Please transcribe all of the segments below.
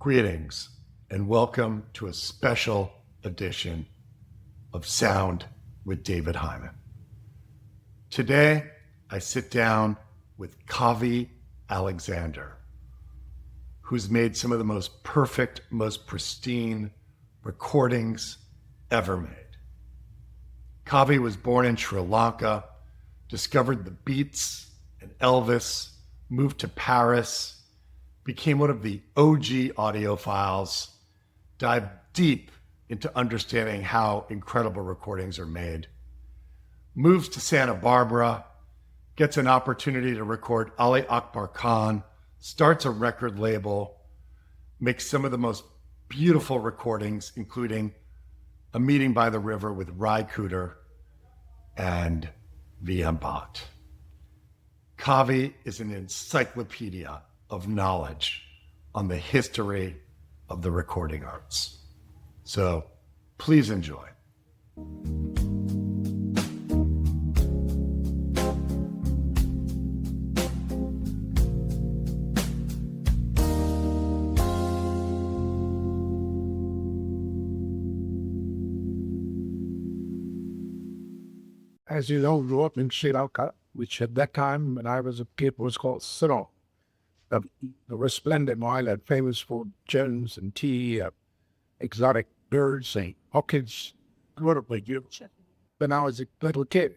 Greetings and welcome to a special edition of Sound with David Hyman. Today, I sit down with Kavi Alexander, who's made some of the most perfect, most pristine recordings ever made. Kavi was born in Sri Lanka, discovered the Beats and Elvis, moved to Paris, became one of the OG audiophiles, dived deep into understanding how incredible recordings are made, moves to Santa Barbara, gets an opportunity to record Ali Akbar Khan, starts a record label, makes some of the most beautiful recordings, including A Meeting by the River with Ry Cooder and V.M. Bhatt. Kavi is an encyclopedia of knowledge on the history of the recording arts. So please enjoy. As you know, grew up in Sri Lanka, which at that time, when I was a kid, was called Ceylon. The resplendent island, famous for gems and tea, exotic birds and orchids. Wonderfully beautiful. When I was a little kid,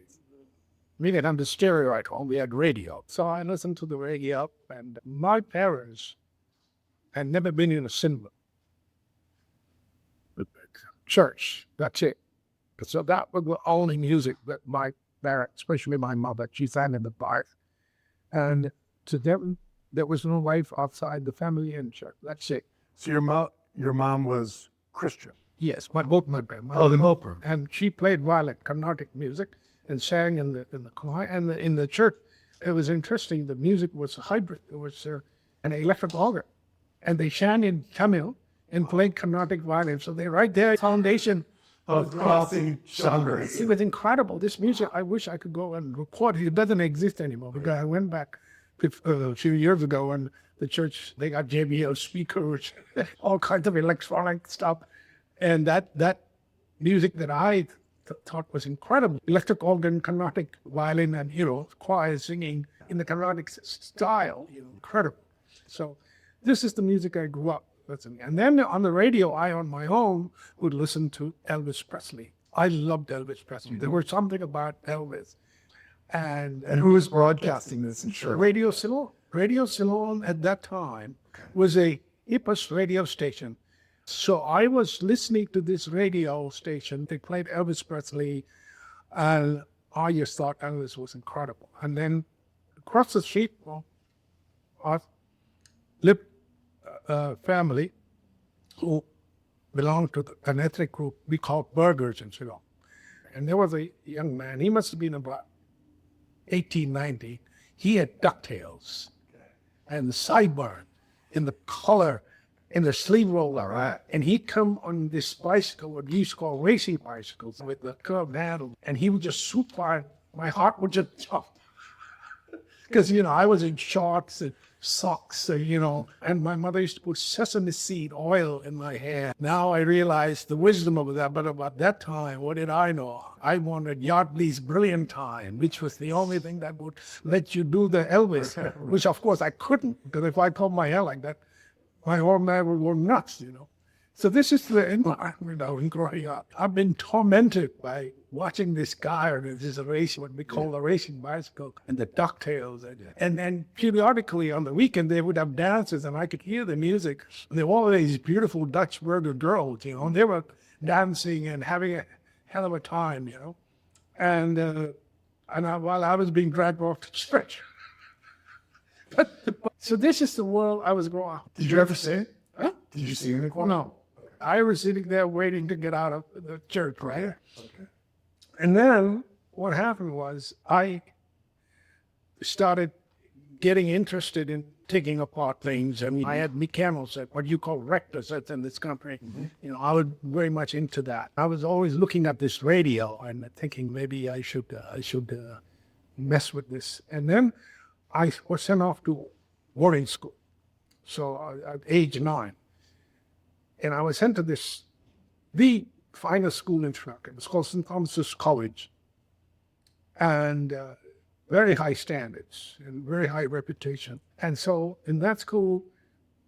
we didn't have the stereo at home, we had radio. So I listened to the radio, and my parents had never been in a cinema. Church, that's it. So that was the only music that my parents, especially my mother, she sang in the bar. And to them, there was no life outside the family and church. That's it. So your mom was Christian? Yes, both my grandma. Oh, the Moper. And she played violin, Carnatic music, and sang in the choir and in the church. It was interesting. The music was a hybrid. It was an electric organ, and they sang in Tamil and played Carnatic violin. So they right there, foundation of crossing genres. It was incredible. This music, I wish I could go and record it. It doesn't exist anymore because I went back a few years ago, and the church, they got JBL speakers, all kinds of electronic stuff. And that music that I thought was incredible. Electric organ, Carnatic violin, and, choir singing in the Carnatic style, incredible. So this is the music I grew up listening. And then on the radio, I, on my own, would listen to Elvis Presley. I loved Elvis Presley. There was something about Elvis. And who was broadcasting this? Sure. Radio Ceylon. Radio Ceylon at that time was a hippest radio station. So I was listening to this radio station. They played Elvis Presley, and I just thought Elvis was incredible. And then across the street, I lived a family who belonged to an ethnic group we called Burghers in Ceylon. And there was a young man, he must have been about 1890, he had ducktails and the sideburn in the collar, in the sleeve roller, right? And he'd come on this bicycle, what we used to call racing bicycles, with the curved handle, and he would just swoop by. My heart would just jump. Because, I was in shorts and socks, and my mother used to put sesame seed oil in my hair. Now I realize the wisdom of that, but about that time, what did I know? I wanted Yardley's Brilliant Time, which was the only thing that would let you do the Elvis, which of course I couldn't, because if I pulled my hair like that, my whole man would go nuts, So this is the environment I was growing up. I've been tormented by watching this guy on this racing, what we call a racing bicycle, and the ducktails. And then periodically on the weekend, they would have dances, and I could hear the music. And there were all these beautiful Dutch burger girls, and they were dancing and having a hell of a time, And while I was being dragged off to church. So this is the world I was growing up. Did you ever see it? Huh? Did you see it? No. I was sitting there waiting to get out of the church, right? Okay. And then what happened was I started getting interested in taking apart things. I mean, I had mechanical sets, what you call rector sets in this country. Mm-hmm. I was very much into that. I was always looking at this radio and thinking maybe I should mess with this. And then I was sent off to boarding school. So at age 9. And I was sent to the finest school in Sri Lanka. It was called St. Thomas's College. And very high standards and very high reputation. And so in that school,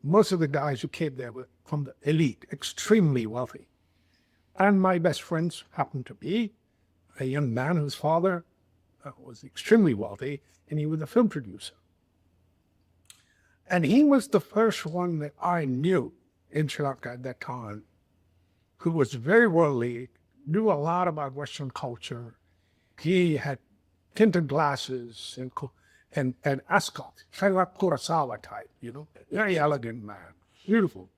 most of the guys who came there were from the elite, extremely wealthy. And my best friends happened to be a young man whose father was extremely wealthy, and he was a film producer. And he was the first one that I knew in Sri Lanka at that time who was very worldly, knew a lot about Western culture. He had tinted glasses and ascot, like Kurosawa type, very elegant man, beautiful.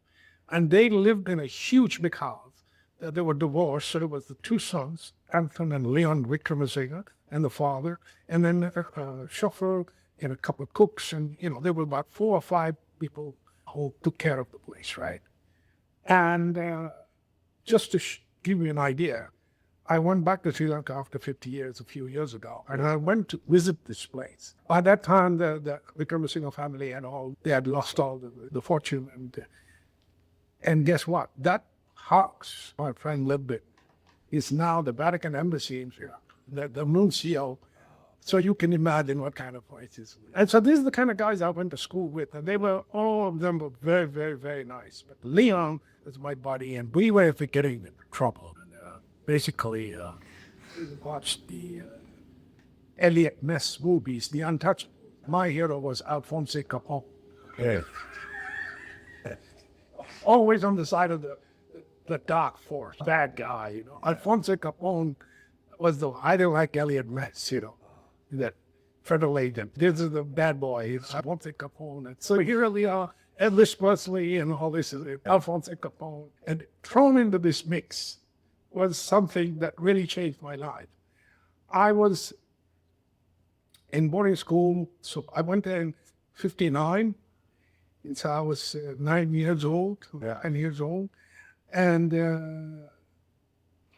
And they lived in a huge big house. They were divorced, so there was the two sons, Anton and Leon Vikramasinghe, and the father, and then a chauffeur and a couple of cooks, and there were about 4 or 5 people who took care of the place, right? And just to give you an idea, I went back to Sri Lanka after 50 years, a few years ago, and I went to visit this place. By that time, the Vikramasinghe family they had lost all the fortune, and guess what? That house my friend lived in is now the Vatican Embassy in Sri Lanka, the nuncio. So you can imagine what kind of place it is. And so these are the kind of guys I went to school with, and all of them were very, very, very nice. But Leon was my buddy, and we were getting into trouble. And basically, we watched the Elliot Ness movies, The Untouchable. My hero was Alphonse Capone. Yeah. Always on the side of the dark force, bad guy, Alphonse Capone was I didn't like Elliot Ness, that federal agent. This is the bad boy. It's Alphonse Capone. And so here we are, Elvis Presley and all this, Alphonse Capone. And thrown into this mix was something that really changed my life. I was in boarding school, so I went there in 1959. And so I was 9 years old, 10 years old. And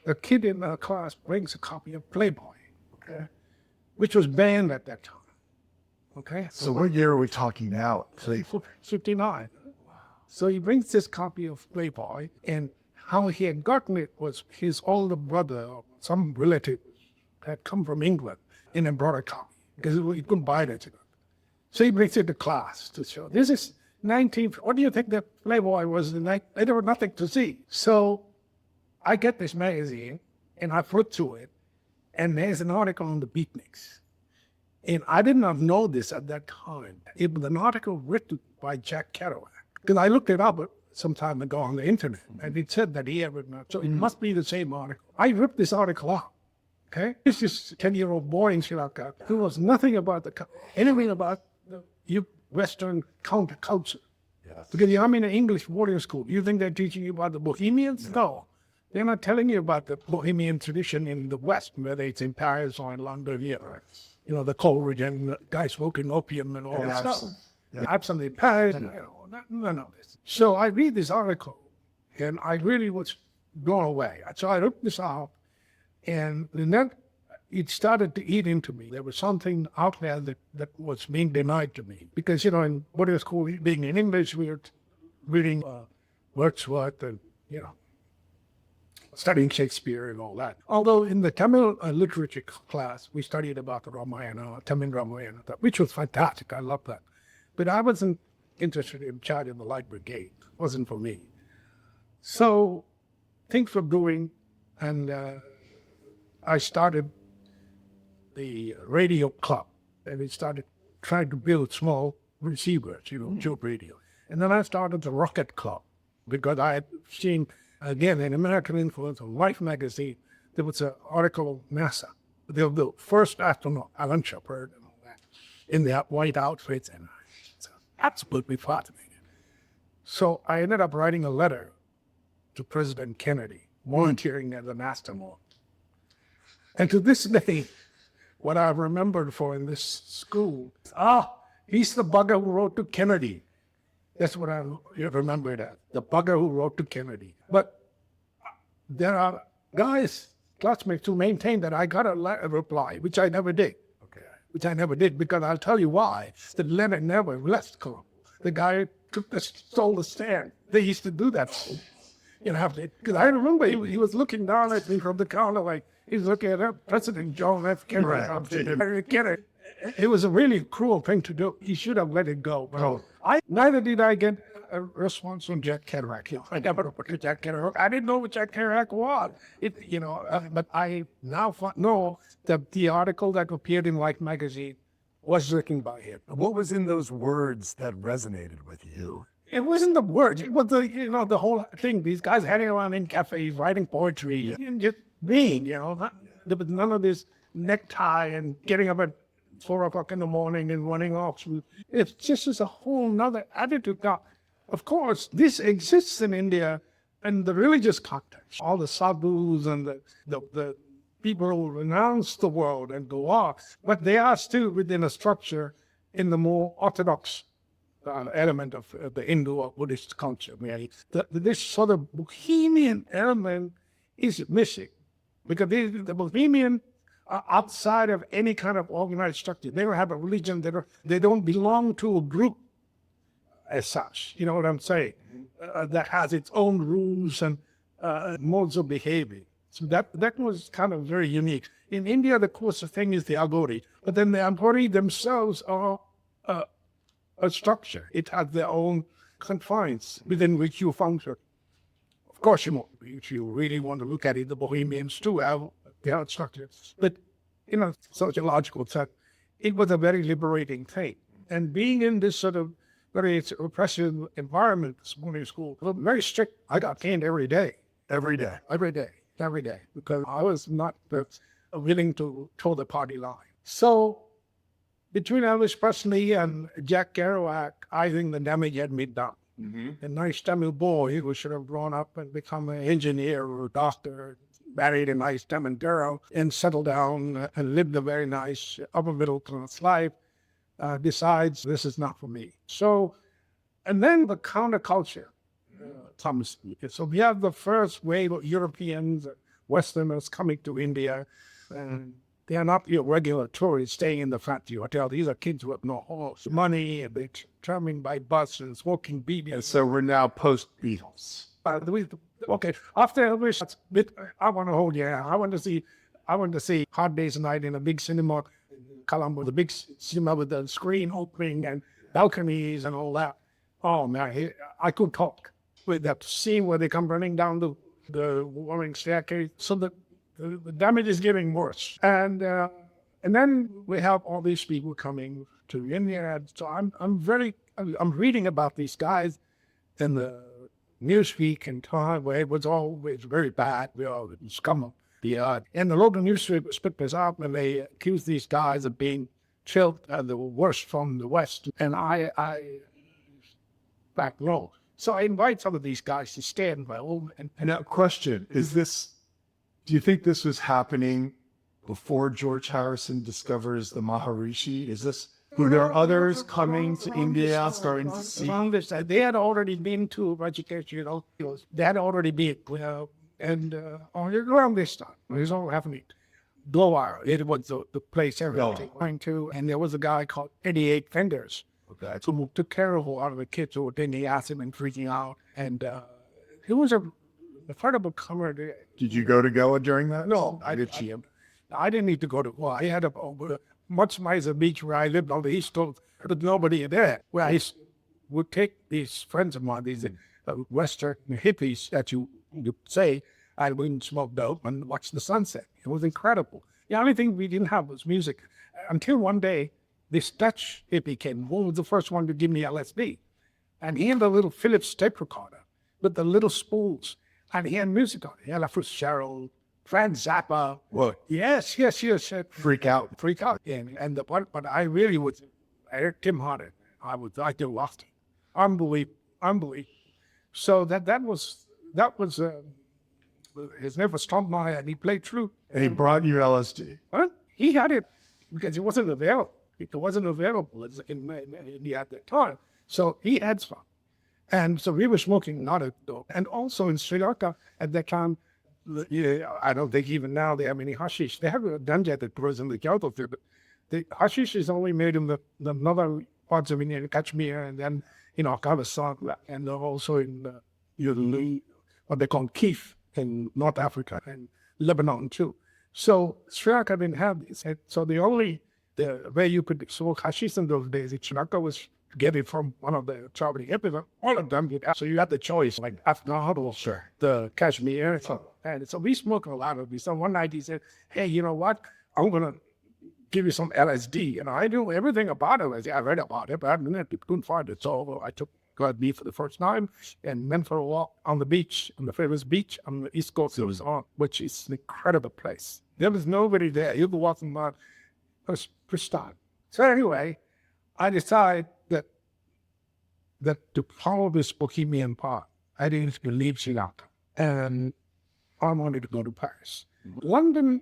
a kid in our class brings a copy of Playboy, okay, which was banned at that time. Okay. So what year are we talking now? 59. So he brings this copy of Playboy, and how he had gotten it was his older brother or some relative had come from England and brought a copy because he couldn't buy it. So he brings it to class to show. This is what do you think that Playboy was? There was nothing to see. So I get this magazine and I flip through it, and there's an article on the beatniks. And I did not know this at that time. It was an article written by Jack Kerouac. Because I looked it up some time ago on the internet, and it said that he had written it. So it must be the same article. I ripped this article out. Okay? This is a 10-year-old boy in Sri Lanka who knows nothing about anything about the Western counterculture. Yes. Because I'm in an English boarding school. You think they're teaching you about the bohemians? No. They're not telling you about the bohemian tradition in the West, whether it's in Paris or in London here. Right. The Coleridge and the guy smoking opium and all that stuff. Yeah. Absolutely Paris, none of this. So I read this article, and I really was blown away. So I looked this out, and then it started to eat into me. There was something out there that was being denied to me. Because, in boarding school, being in English, we were reading Wordsworth and, studying Shakespeare and all that. Although in the Tamil literature class, we studied about the Ramayana, Tamil Ramayana, which was fantastic. I loved that. But I wasn't interested in Child in the Light Brigade. It wasn't for me. So things were brewing, and I started the radio club, and we started trying to build small receivers, tube radio. And then I started the Rocket Club, because I had seen, again, an American influence on Life magazine. There was an article of NASA, the first astronaut, Alan Shepard, and all that, in their white outfits, and I was absolutely fascinated. So I ended up writing a letter to President Kennedy, volunteering as an astronaut. And to this day, what I remembered in this school, he's the bugger who wrote to Kennedy. That's what I remembered as, the bugger who wrote to Kennedy. But there are guys, classmates, who maintain that I got a reply, which I never did. Okay. Which I never did, because I'll tell you why. The letter never left Colombo. The guy stole the stand. They used to do that. because I remember he was looking down at me from the counter like he's looking at President John F. Kennedy. Right. It was a really cruel thing to do. He should have let it go. But neither did I get a response from Jack Kerouac. I never put to Jack Kerouac. I didn't know what Jack Kerouac was. But I now know that the article that appeared in Life magazine was written by him. What was in those words that resonated with you? It wasn't the words. It was the whole thing. These guys hanging around in cafes, writing poetry, and just being, there was none of this necktie and getting up at 4 o'clock in the morning and running off. It's just a whole nother attitude. Now, of course, this exists in India in the religious context. All the sadhus and the people who renounce the world and go off, but they are still within a structure in the more orthodox element of the Hindu or Buddhist culture. This sort of bohemian element is missing because the bohemian are outside of any kind of organized structure. They don't have a religion. They don't belong to a group as such. You know what I'm saying? That has its own rules and modes of behavior. So that was kind of very unique. In India, the course of thing is the agori, but then the agori themselves are a structure. It has their own confines within which you function. Of course, if you really want to look at it, the Bohemians too have their own structure. But in a sociological sense, it was a very liberating thing. And being in this sort of very oppressive environment, this morning school, very strict. I got caned every day. Every day? Every day, because I was not willing to toe the party line. So between Elvis Presley and Jack Kerouac, I think the damage had been done. Mm-hmm. A nice Tamil boy who should have grown up and become an engineer or a doctor, married a nice Tamil girl, and settled down and lived a very nice upper middle class life, decides this is not for me. So, and then the counterculture comes. So we have the first wave of Europeans, Westerners coming to India, and they are not your regular tourists staying in the fancy hotel. These are kids who have no horse, money, and they're traveling by bus and smoking BB. And so we're now post-Beatles. Okay, after Elvis, I want to hold you. I want to see Hard Day's Night in a big cinema in Colombo, the big cinema with the screen opening and balconies and all that. Oh man, I could talk with that scene where they come running down the warming staircase. So the damage is getting worse. And then we have all these people coming to India. So I'm reading about these guys in the Newsweek and time where it was always very bad. We all scum of the art. And the local newspaper picked this up and they accused these guys of being chilled and the worst from the West. And I back low. So I invite some of these guys to stay in my home. And now, question, do you think this was happening before George Harrison discovers the Maharishi? Were there others coming to India, starting to see? They had already been to education, they had already been, and around this time, it was all happening. Glowire, it was the place everybody went to, and there was a guy called 88 Fingers. Okay. Who took care of a lot of the kids who were in the acid and freaking out. And he was a incredible comer. Did you go to Goa during that? No, I didn't see him. I didn't need to go to Goa. I had a much nicer beach where I lived on the East Coast, but nobody there. Where I would take these friends of mine, these Western hippies that you say, I wouldn't smoke dope and watch the sunset. It was incredible. The only thing we didn't have was music. Until one day, this Dutch hippie came, who was the first one to give me LSD. And he had a little Philips tape recorder with the little spools. And he had music on it. Ella Fitzgerald, Frank Zappa. What? Yes. Freak out. And but I really was, Tim Harden. I did lost it. Unbelievable. So that was his name was Tom Meyer, and he played true. And he brought you LSD. Huh? He had it because it wasn't available. It wasn't available in India at that time. So he had some. And so we were smoking not a dope. And also in Sri Lanka at that time, I don't think even now they have any hashish. They have a ganja that grows in the jungle there, but the hashish is only made in the northern parts of India, Kashmir, and then in Afghanistan, and also in what they call keef in North Africa and Lebanon too. So Sri Lanka didn't have this. And so the way you could smoke hashish in those days in Sri Lanka was to get it from one of the traveling hippies. All of them did. So you had the choice, like Afghan or the Kashmir. And so we smoked a lot of this. So one night he said, hey, you know what? I'm going to give you some LSD. And I knew everything about LSD. I read about it, but I couldn't find it. So I took LSD for the first time and went for a walk on the beach, on the famous beach on the East Coast of Vaughan, which is an incredible place. There was nobody there. You were walking around. It was pristine. So anyway, I decided that to follow this bohemian path, I needed to leave Sri Lanka. And I wanted to go to Paris. London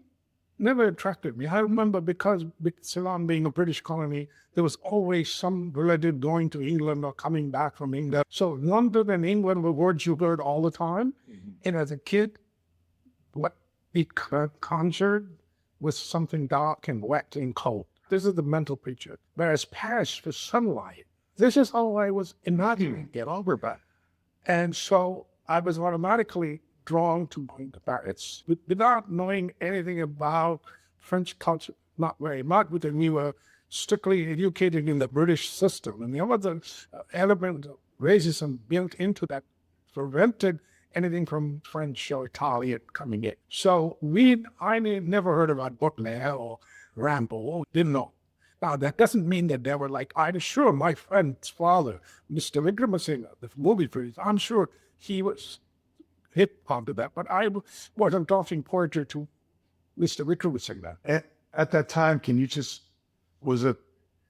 never attracted me. I remember because Ceylon being a British colony, there was always some relative going to England or coming back from England. So London and England were words you heard all the time. And as a kid, what it conjured was something dark and wet and cold. This is the mental picture. Whereas Paris was sunlight. This is how I was imagining it over back. And so I was automatically drawn to going to Paris without knowing anything about French culture, not very much, because we were strictly educated in the British system. And there was an element of racism built into that, prevented anything from French or Italian coming in. So I never heard about Baudelaire or Rimbaud, didn't know. Now, that doesn't mean that they were like, I'm sure my friend's father, Mr. Vikramasinghe, the movie producer, I'm sure he was hip onto that, but I wasn't talking poetry to Mr. Vikramasinghe. At that time, was it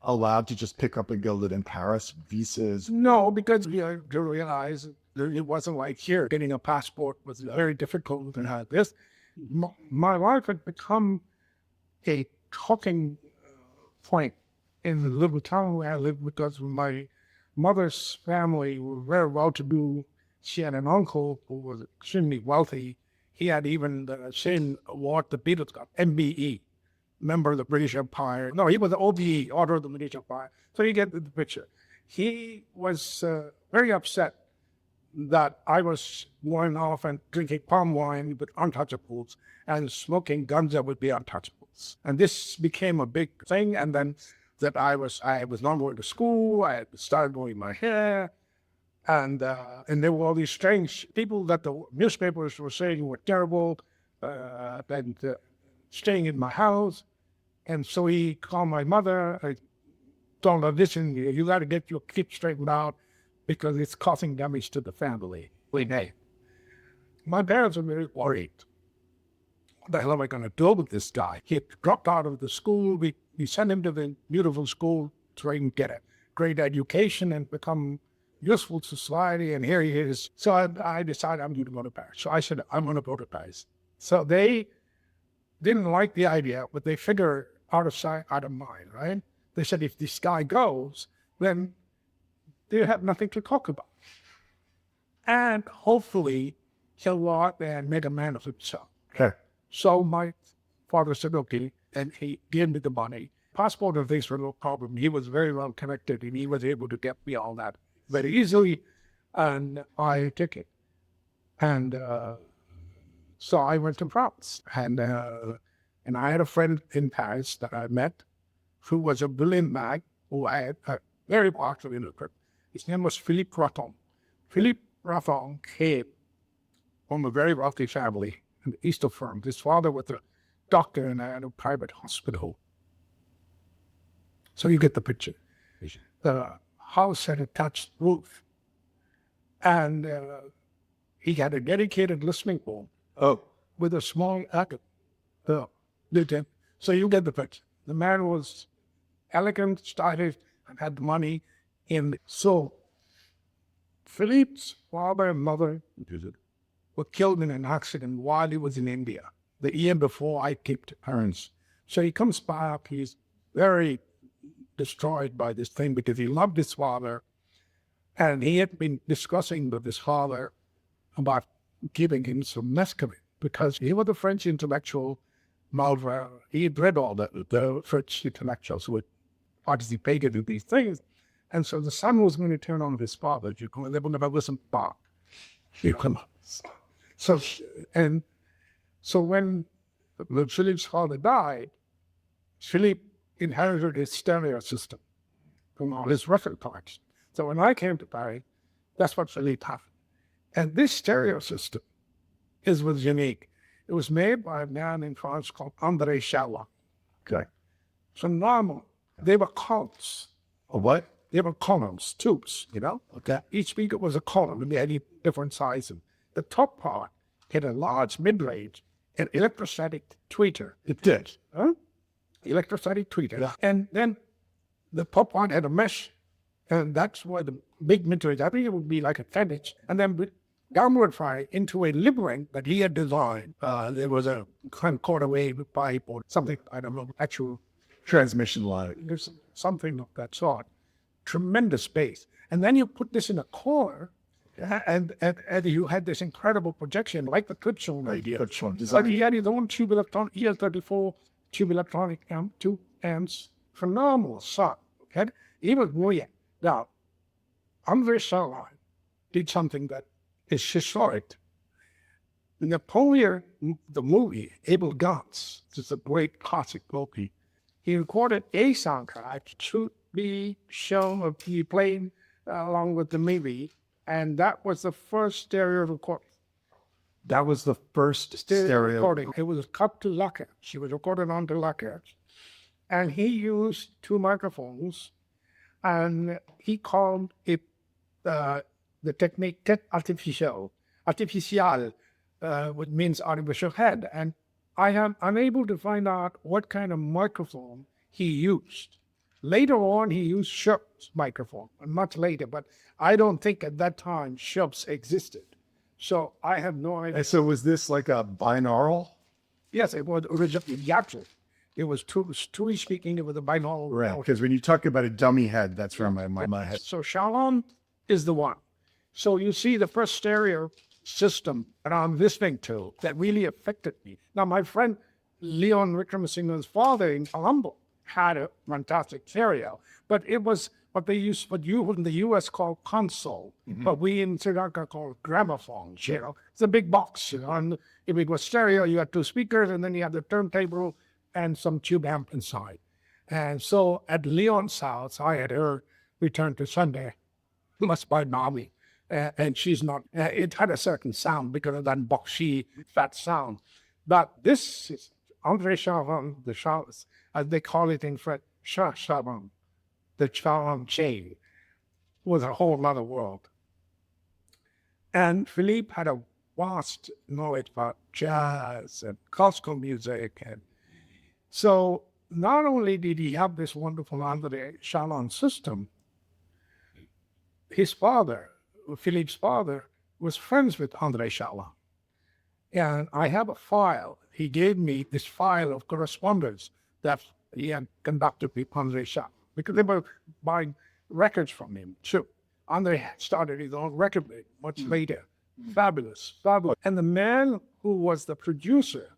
allowed to just pick up a gilded in Paris, visas? No, because we had to realize it wasn't like here. Getting a passport was very difficult and had this. My life had become a talking point in the little town where I lived because my mother's family were very well-to-do. She had an uncle who was extremely wealthy. He had even the same award the Beatles got, MBE, member of the British Empire. No, he was the OBE, Order of the British Empire. So you get the picture. He was very upset that I was going off and drinking palm wine with untouchables and smoking guns that would be untouchables. And this became a big thing. And then that I was not going to school. I had started doing my hair. And there were all these strange people that the newspapers were saying were terrible and staying in my house. And so he called my mother. I told her, listen, you got to get your kids straightened out because it's causing damage to the family. My parents were very worried. What the hell am I going to do with this guy? He had dropped out of the school. We sent him to the beautiful school so he can get a great education and become useful to society, and here he is. So I decided I'm going to go to Paris. So I said, I'm going to go to Paris. So they didn't like the idea, but they figure out of sight, out of mind, right? They said, if this guy goes, then they have nothing to talk about. And hopefully he'll go out there and make a man of himself. Okay. So my father said, okay, and he gave me the money. Passport and things were no problem. He was very well connected, and he was able to get me all that very easily, and I took it. And so I went to France, and I had a friend in Paris that I met who was a brilliant man, who I had very partially looked. His name was Philippe Raton. Philippe Raton came from a very wealthy family in the east of France. His father was a doctor in a private hospital. So you get the picture. The house had a thatched roof, and he had a dedicated listening room with a small attic. So you get the picture. The man was elegant, stylish, and had the money in. So Philippe's father and mother were killed in an accident while he was in India. The year before I kept parents. So he comes back, he's very destroyed by this thing because he loved his father, and he had been discussing with his father about giving him some mescaline because he was a French intellectual. Malvern, he had read all the French intellectuals who would participate in these things, and so the son was going to turn on his father. They would never listen back. So, and so when Philippe's father died, Philippe inherited his stereo system from all his record collection. So when I came to Paris, that's what Philippe had. And this stereo system was unique. It was made by a man in France called André Charlin. Okay. Phenomenal. They were columns. A what? They were columns, tubes, Okay. Each speaker was a column, and they had different sizes. The top part had a large mid-range and electrostatic tweeter. It did. Electrostatic tweeter. Yeah. And then the top part had a mesh, and that's where the big mid-range, I think it would be like a 10-inch, and then downward fire into a lip ring that he had designed. There was a quarter wave pipe or something, I don't know, actual Transmission line. there's something of that sort. Tremendous bass. And then you put this in a core, and you had this incredible projection, like the Clipson radio. But he had his own tube electronic, EL34 tube electronic amp, 2 amps. Phenomenal sound. Okay? He was brilliant. Now, André Charlin did something that is historic. Napoleon, the movie, Abel Gance, which is a great classic movie, he recorded a soundtrack to be shown or be played along with the movie, and that was the first stereo recording. That was the first stereo recording. It was cut to lacquer. She was recorded onto lacquer. And he used 2 microphones, and he called it the technique tête artificielle, which means artificial head. And I am unable to find out what kind of microphone he used. Later on, he used Sharp's microphone, much later, but I don't think at that time Sharp's existed. So I have no idea. And so was this like a binaural? Yes, it was originally Yatsu. It was truly speaking, it was a binaural. Right, because when you talk about a dummy head, that's where my head. So Charlin is the one. So you see the first stereo system that I'm listening to that really affected me. Now, my friend Leon Wickramasinghe's father in Colombo had a fantastic stereo, but it was what you in the U.S. call console, but we in Sri Lanka call gramophone. It's a big box. And if it was stereo, you had 2 speakers, and then you had the turntable and some tube amp inside. And so at Leon's house, I had her Return to Sunday, must by Nami. And she's not, it had a certain sound because of that boxy, fat sound. But this is André Charlin, the Charlin, as they call it in French, Charlin, the Charlin chain, was a whole other world. And Philippe had a vast knowledge about jazz and classical music. And so not only did he have this wonderful André Charlin system, his father, Philippe's father, was friends with André Charlin. And I have a file. He gave me this file of correspondence that he had conducted with André Charlin, because they were buying records from him too. André started his own record label much later. Fabulous, fabulous. And the man who was the producer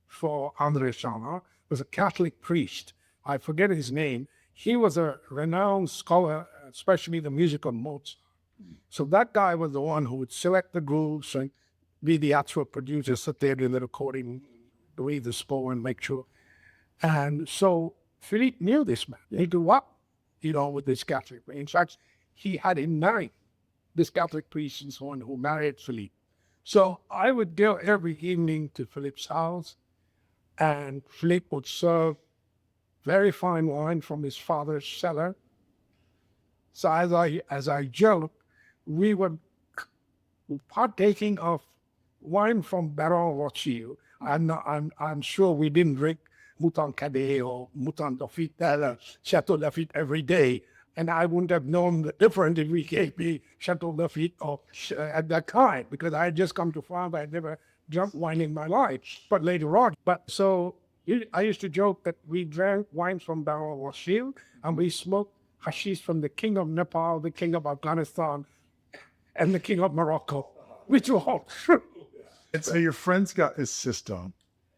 for André Charlin was a Catholic priest. I forget his name. He was a renowned scholar, especially the music of Mozart. So that guy was the one who would select the grooves and be the actual producer, sit there in the recording, read the score and make sure. And so Philippe knew this man. He grew up, with this Catholic. In fact, he had him marry this Catholic priest and so on who married Philippe. So I would go every evening to Philippe's house, and Philippe would serve very fine wine from his father's cellar. So as I joked, we were partaking of wine from Baron Rothschild. I'm sure we didn't drink Mouton Cadet or Mouton Lafitte or Chateau Lafitte every day. And I wouldn't have known the difference if we gave me Chateau Lafitte or at that time, because I had just come to France. I had never drunk wine in my life, but later on. But so I used to joke that we drank wine from Baron Rothschild and we smoked hashish from the king of Nepal, the king of Afghanistan, and the king of Morocco, which were all true. And so your friend's got his system,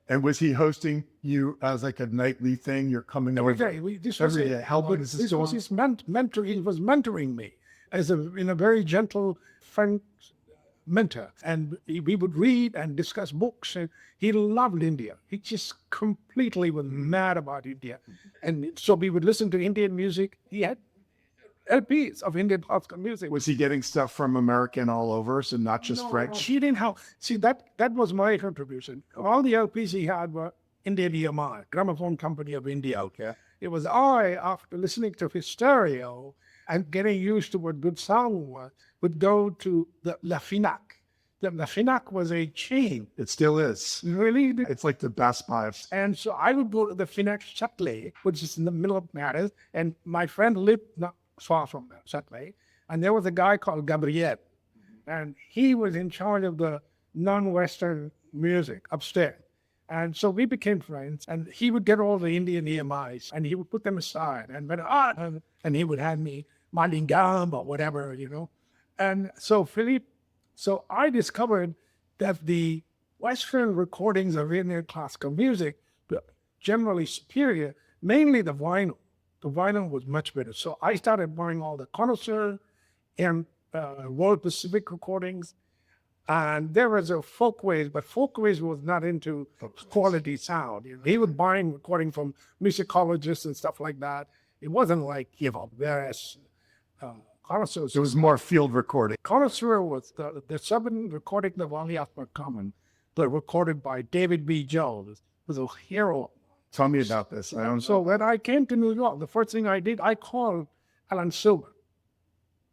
and was he hosting you as like a nightly thing? You're coming Every over day. every day. How big is this? This was his mentor. He was mentoring me in a very gentle, frank mentor, and we would read and discuss books. And he loved India. He just completely was mad about India. And so we would listen to Indian music. He had LPs of Indian classical music. Was he getting stuff from American all over, so not just French? He didn't have. See, that was my contribution. All the LPs he had were Indian EMI, Gramophone Company of India. Okay. It was after listening to his stereo and getting used to what good sound was, would go to the La Finac. The La Finac was a chain. It still is. Really? It's like the Best Buy. And so I would go to the Finac Châtelet, which is in the middle of Paris, and my friend lived not far from the Châtelet, and there was a guy called Gabriel, and he was in charge of the non-Western music upstairs. And so we became friends, and he would get all the Indian EMIs, and he would put them aside, and and he would hand me Malingam or whatever, you know. And so so I discovered that the Western recordings of Indian classical music were generally superior, mainly the vinyl. The vinyl was much better. So I started buying all the Connoisseur and World Pacific recordings. And there was a Folkways, but Folkways was not into quality sound. You know, he was buying recording from musicologists and stuff like that. It wasn't like, whereas Connoisseur. It was more field recording. Connoisseur was the southern recording of Ali Akbar Khan, recorded by David B. Jones, was a hero. Tell me about this. So when I came to New York, the first thing I did, I called Alan Silver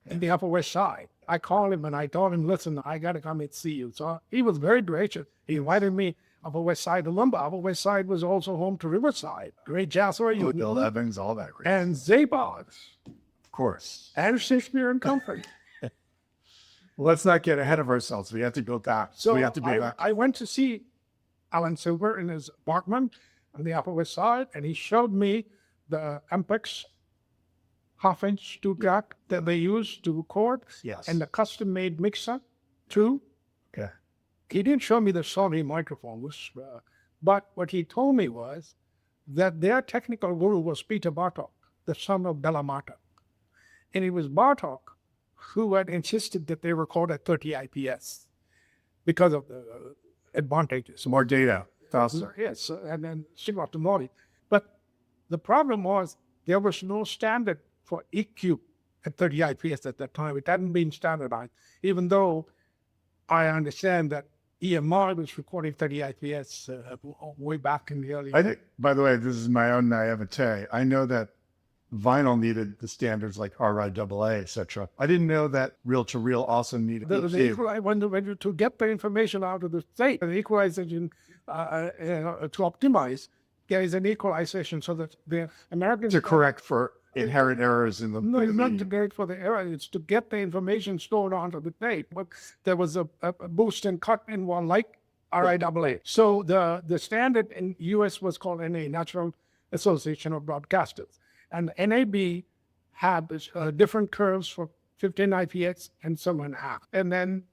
in the Upper West Side. I called him and I told him, listen, I got to come and see you. So he was very gracious. He invited me Upper West Side to Lumber. Upper West Side was also home to Riverside. Great jazz radio. Bill Evans, all that great. And Zabod. Of course. And Shakespeare and Company. Let's not get ahead of ourselves. We have to go back. So we have to be back. I went to see Alan Silver in his apartment on the Upper West Side, and he showed me the Ampex half-inch Stuttgart that they use to record, Yes. and the custom-made mixer too. Okay. He didn't show me the Sony microphone, but what he told me was that their technical guru was Peter Bartok, the son of Bela Bartok. And it was Bartok who had insisted that they record at 30 IPS because of the advantages. More data, faster. Yes, and then similar to Mori. But the problem was there was no standard for EQ at 30 IPS at that time. It hadn't been standardized, even though I understand that EMI was recording 30 IPS way back in the early. I think, by the way, this is my own naivete. I know that vinyl needed the standards like RIAA, etc. I didn't know that reel-to-reel also needed when to get the information out of the tape, the equalization to optimize, there is an equalization so that the Americans to correct for inherent errors in the. No, it's not to correct for the error. It's to get the information stored onto the tape. But there was a boost and cut in one like RIAA. So the standard in U.S. was called NA, National Association of Broadcasters. And NAB had different curves for 15 IPX and 7.5. And then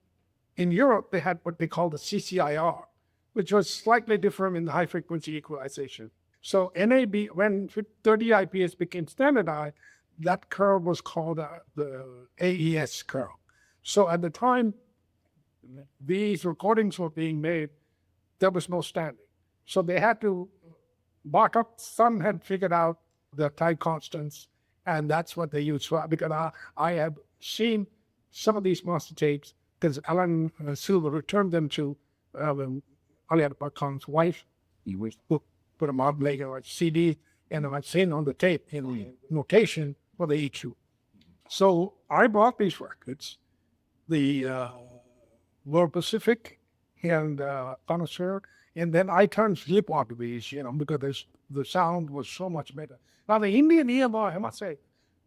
in Europe, they had what they call the CCIR, which was slightly different in the high frequency equalization. So NAB, when 30 IPS became standardized, that curve was called the AES curve. So at the time these recordings were being made, there was no standard. So they had to, Bartok's son had figured out the time constants, and that's what they used for. Because I have seen some of these master tapes, because Alan Silver returned them to Ali Akbar Khan's wife. He was put them on like a CD, and I've seen on the tape in notation for the EQ. So I bought these records, the World Pacific and Connoisseur, and then I turned flip-on to these, because the sound was so much better. Now, the Indian EMI, I must say,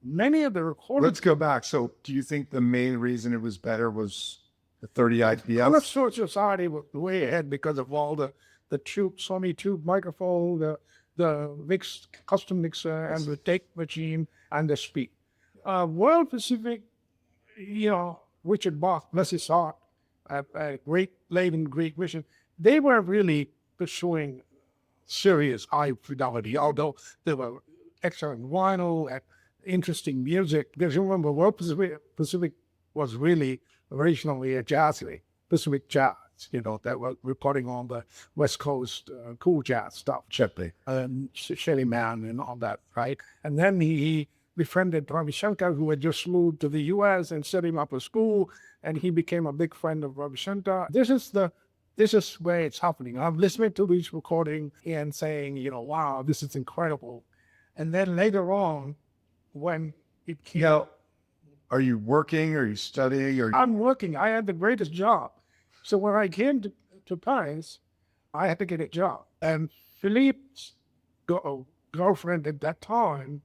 many of the recordings... Let's go back. So do you think the main reason it was better was the 30 IPS? Connoisseur Society was way ahead because of all the tube, Sony tube microphone, the custom mixer, and the tape machine, and the speed. World Pacific, Richard Bach, bless his heart, a great Laban Greek vision, they were really pursuing serious high fidelity, although they were excellent vinyl and interesting music. Because you remember, World Pacific was really originally a jazzy, Pacific jazz, that was recording on the West Coast cool jazz stuff. And Shelly Man and all that, right? And then he befriended Ravi Shankar, who had just moved to the U.S. and set him up a school, and he became a big friend of Ravi Shankar. This is where it's happening. I'm listening to this recording and saying, wow, this is incredible. And then later on, when it came... Now, are you working? Are you studying? I'm working. I had the greatest job. So when I came to Paris, I had to get a job. And Philippe's girlfriend at that time,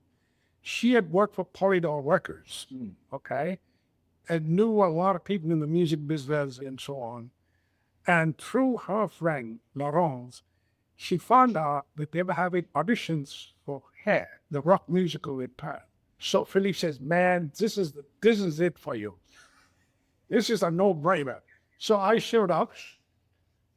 she had worked for Polydor Records, okay, and knew a lot of people in the music business and so on. And through her friend, Laurence, she found out that they were having auditions for Hair, the rock musical in Paris. So Philippe says, man, this is it for you. This is a no-brainer. So I showed up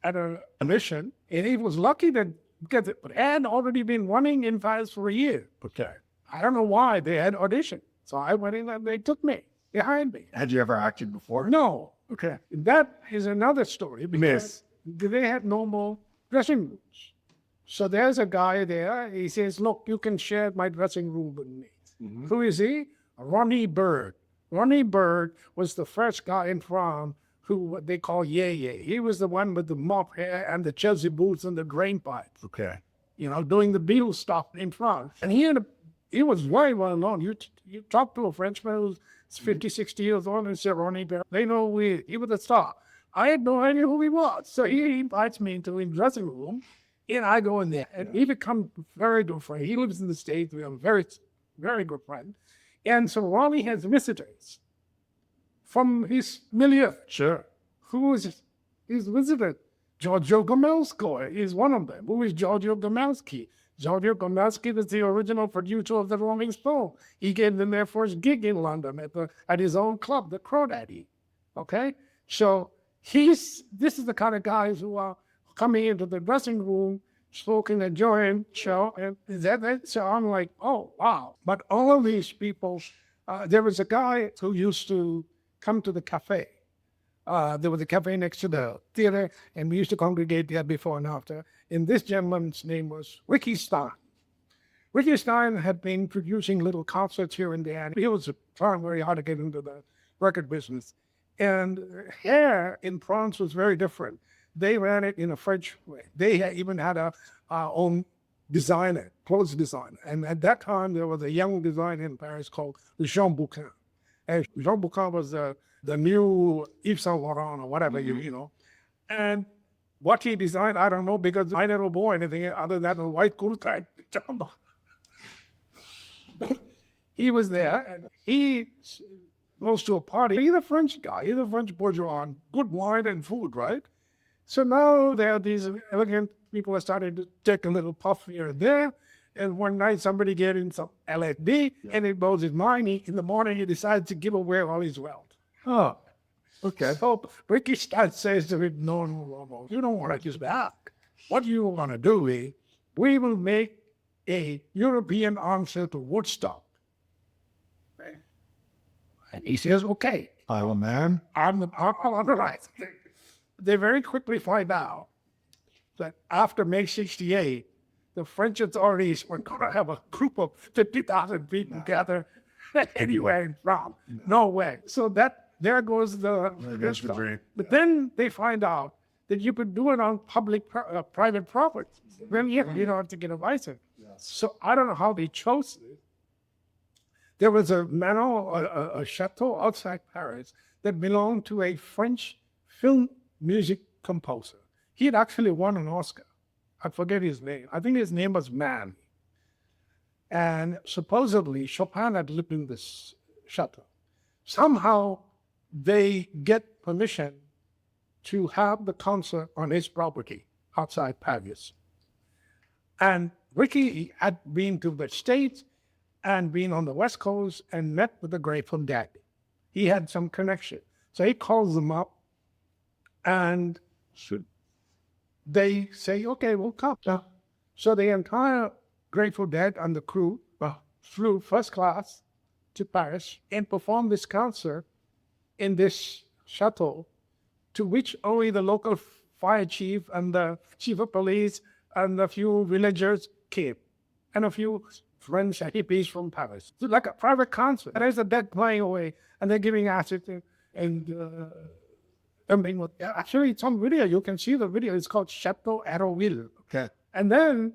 at an audition, and he was lucky to get it, but had already been running in Paris for a year. Okay. I don't know why they had auditioned. So I went in and they took me. They hired me. Had you ever acted before? No. Okay. That is another story because they had normal dressing rooms. So there's a guy there. He says, look, you can share my dressing room with me. Mm-hmm. Who is he? Ronnie Bird. Ronnie Bird was the first guy in France who they call Ye. He was the one with the mop hair and the Chelsea boots and the drain pipes. Okay. Doing the Beatles stuff in France. And he was very well known. You talk to a Frenchman who's 50, 60 years old and say, Ronnie Bird, they know he was a star. I had no idea who he was. So he invites me into his dressing room, and I go in there. And he becomes very good friend. He lives in the States. We are very, very good friend. And so Ronnie has visitors from his milieu. Sure. Who is his visitor? Giorgio Gomelsko is one of them. Who is Giorgio Gomelski? Giorgio Gomelski was the original producer of the Rolling Stones. He gave them their first gig in London at his own club, the Crawdaddy. Okay? So this is the kind of guys who are coming into the dressing room, smoking a joint, so I'm like, oh, wow. But all of these people, there was a guy who used to come to the cafe. There was a cafe next to the theater, and we used to congregate there before and after. And this gentleman's name was Ricky Stein. Ricky Stein had been producing little concerts here and there, and he was trying very hard to get into the record business. And Hair in France was very different. They ran it in a French way. They even had our own designer, clothes designer. And at that time, there was a young designer in Paris called Jean Bouquin. And Jean Bouquin was the new Yves Saint Laurent or whatever, And what he designed, I don't know, because I never wore anything other than a white kurta. He was there, and he goes to a party. He's a French guy. He's a French bourgeois, good wine and food, right? So now there are these elegant people are starting to take a little puff here and there. And one night somebody gave him some LSD, and it blows his mind. In the morning, he decides to give away all his wealth. Oh, okay. So Ricky Stein says to him, no, you don't want to give back. What you want to do is, we will make a European answer to Woodstock. Okay. And he says, okay. I'm a man. I'm the right. They very quickly find out that after May 68, the French authorities were going to have a group of 50,000 people gather anywhere in France. No way. So there goes the dream. But then they find out that you could do it on private property. Then you don't have to get a license. Yes. So I don't know how they chose it. There was a manor, a chateau outside Paris that belonged to a French film music composer. He had actually won an Oscar. I forget his name. I think his name was Mann. And supposedly Chopin had lived in this chateau. Somehow they get permission to have the concert on his property outside Paris. And Ricky had been to the States and been on the West Coast and met with the Grateful Dead. He had some connection. So he calls them up and they say, okay, we'll come. So the entire Grateful Dead and the crew flew first class to Paris and performed this concert in this chateau to which only the local fire chief and the chief of police and a few villagers came, and a few French hippies from Paris. So like a private concert. And there's a deck playing away, and they're giving acid and actually, it's on video. You can see the video. It's called Chateau Aroville. Okay. And then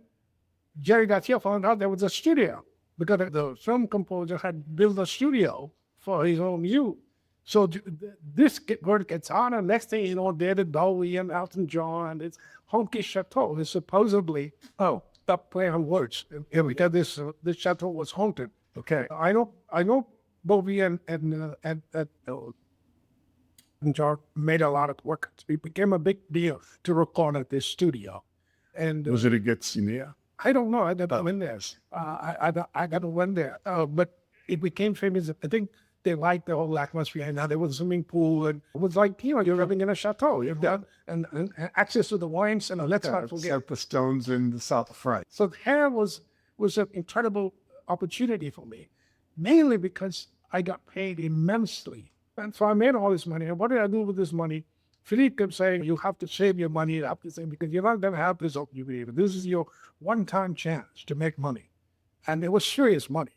Jerry Garcia found out there was a studio because the film composer had built a studio for his own use. So this word gets on, and next thing you know, David Bowie and Elton John, and it's Honky Chateau is supposedly, stop playing on words. Because this chateau was haunted. Okay. I know Bowie and George made a lot of work. It became a big deal to record at this studio. And Was it a good scene? I don't know. I never went there. I never went there. But it became famous. I think they liked the whole atmosphere. And now there was a swimming pool. And it was like, you're living in a chateau. You've done and access to the wines. And let's not forget the stones in the south of France. So here was an incredible opportunity for me, mainly because I got paid immensely. And so I made all this money. And what did I do with this money? Philippe kept saying, you have to save your money, because you're not going to have this opportunity. This is your one-time chance to make money. And it was serious money.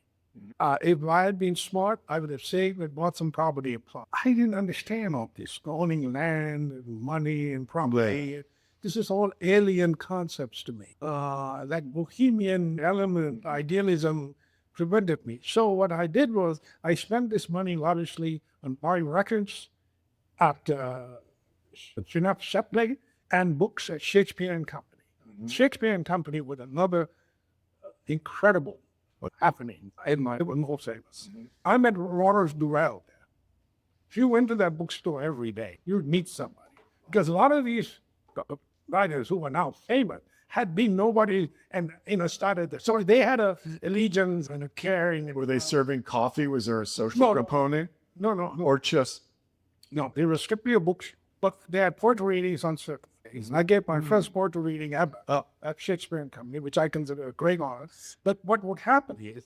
If I had been smart, I would have saved and bought some property and plot. I didn't understand all this, owning land and money and property. This is all alien concepts to me. That bohemian element, idealism, prevented me. So what I did was I spent this money lavishly on buying records at Shepleg and books at Shakespeare and Company. Mm-hmm. Shakespeare and Company was another incredible happening in my wholesalers. Mm-hmm. I met Robert Durrell there. If you went to that bookstore every day, you'd meet somebody. Because a lot of these writers who are now famous had been nobody and started there. So they had a allegiance and a caring. Were they serving coffee? Was there a social component? No. Or just? No, they were strictly a book, but they had portrait readings on certain things. And I gave my first portrait reading at Shakespeare and Company, which I consider a great honor. But what would happen is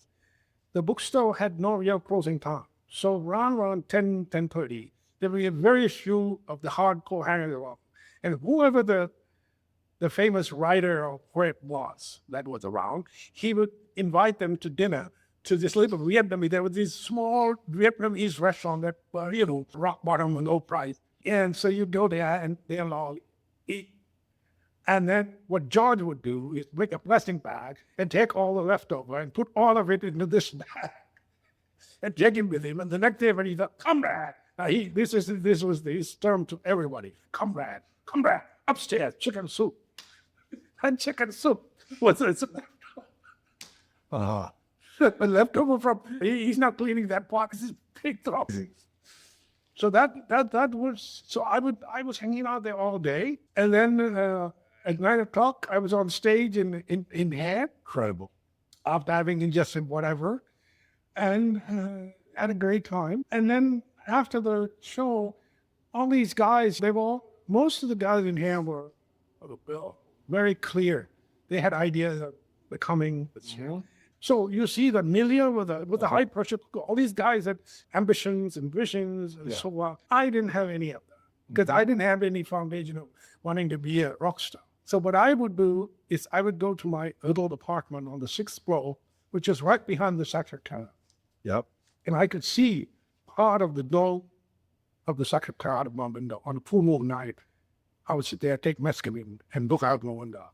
the bookstore had no real closing time. So around 10:30, there were very few of the hardcore hangers around. And whoever the famous writer or poet was that was around, he would invite them to dinner to this little Vietnamese. There was this small Vietnamese restaurant that, rock bottom and low price. And so you'd go there and they'll all eat. And then what George would do is make a plastic bag and take all the leftover and put all of it into this bag and take it with him. And the next day when he thought, comrade, now this was his term to everybody, comrade, upstairs, chicken soup. And chicken soup was leftover from, he's not cleaning that pot, this is picked up. So that was, so I was hanging out there all day. And then at 9 o'clock, I was on stage in hand. Incredible. After having ingested whatever. And had a great time. And then after the show, all these guys, most of the guys in here were very clear. They had ideas of becoming, So you see the milieu with the high pressure, all these guys had ambitions and visions and so on. I didn't have any of that because I didn't have any foundation of wanting to be a rock star. So what I would do is I would go to my little apartment on the 6th floor, which is right behind the secretariat. Yep. And I could see part of the dome of the secretariat of my window on a full moon night. I would sit there, take mescaline, and look out the window.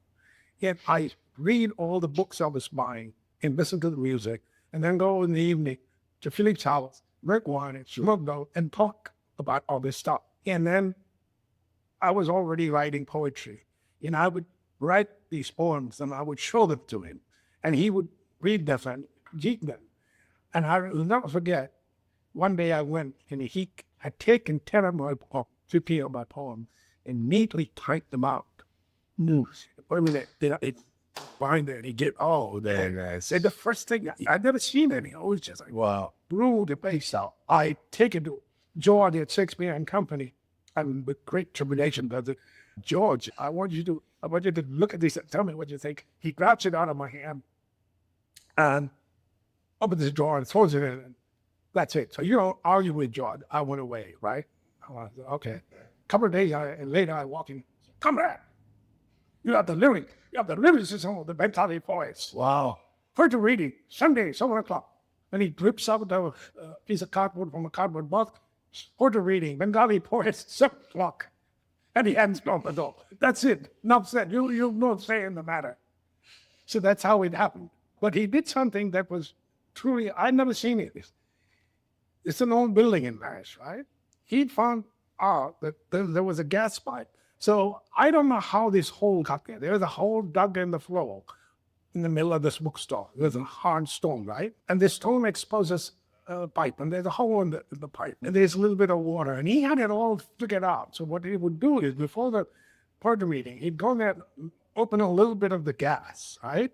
And I read all the books I was buying and listen to the music, and then go in the evening to Philippe's house, drink wine, and smoke dope, and talk about all this stuff. And then I was already writing poetry. And I would write these poems, and I would show them to him. And he would read them and read them. And I will never forget, one day I went, and he had taken 10 of my poems, 15 of my poems, and neatly typed them out. Find there, and he get and the first thing I'd never seen any. I was just like, wow, blew the face out. I take it to George at Shakespeare and Company, and with great tribulation, brother, George, I want you to look at this and tell me what you think. He grabs it out of my hand and opens the drawer and throws it in, and that's it. So you don't argue with George. I went away, right? I said, okay. A couple of days later, I walk in. Come back. You have the lyricism of the Bengali poets. Wow. First reading, Sunday, 7 o'clock. And he drips out the piece of cardboard from a cardboard box. First reading, Bengali poets, 7 o'clock. And he hands on the door. That's it. Enough said. You've no say in the matter. So that's how it happened. But he did something that was truly, I'd never seen it. It's an old building in Paris, right? He'd found out that there was a gas pipe. So I don't know how this hole got there. There's a hole dug in the floor in the middle of this bookstore. There's a hard stone, right? And this stone exposes a pipe, and there's a hole in the pipe, and there's a little bit of water. And he had it all figured out. So what he would do is, before the part reading, he'd go there, open a little bit of the gas, right?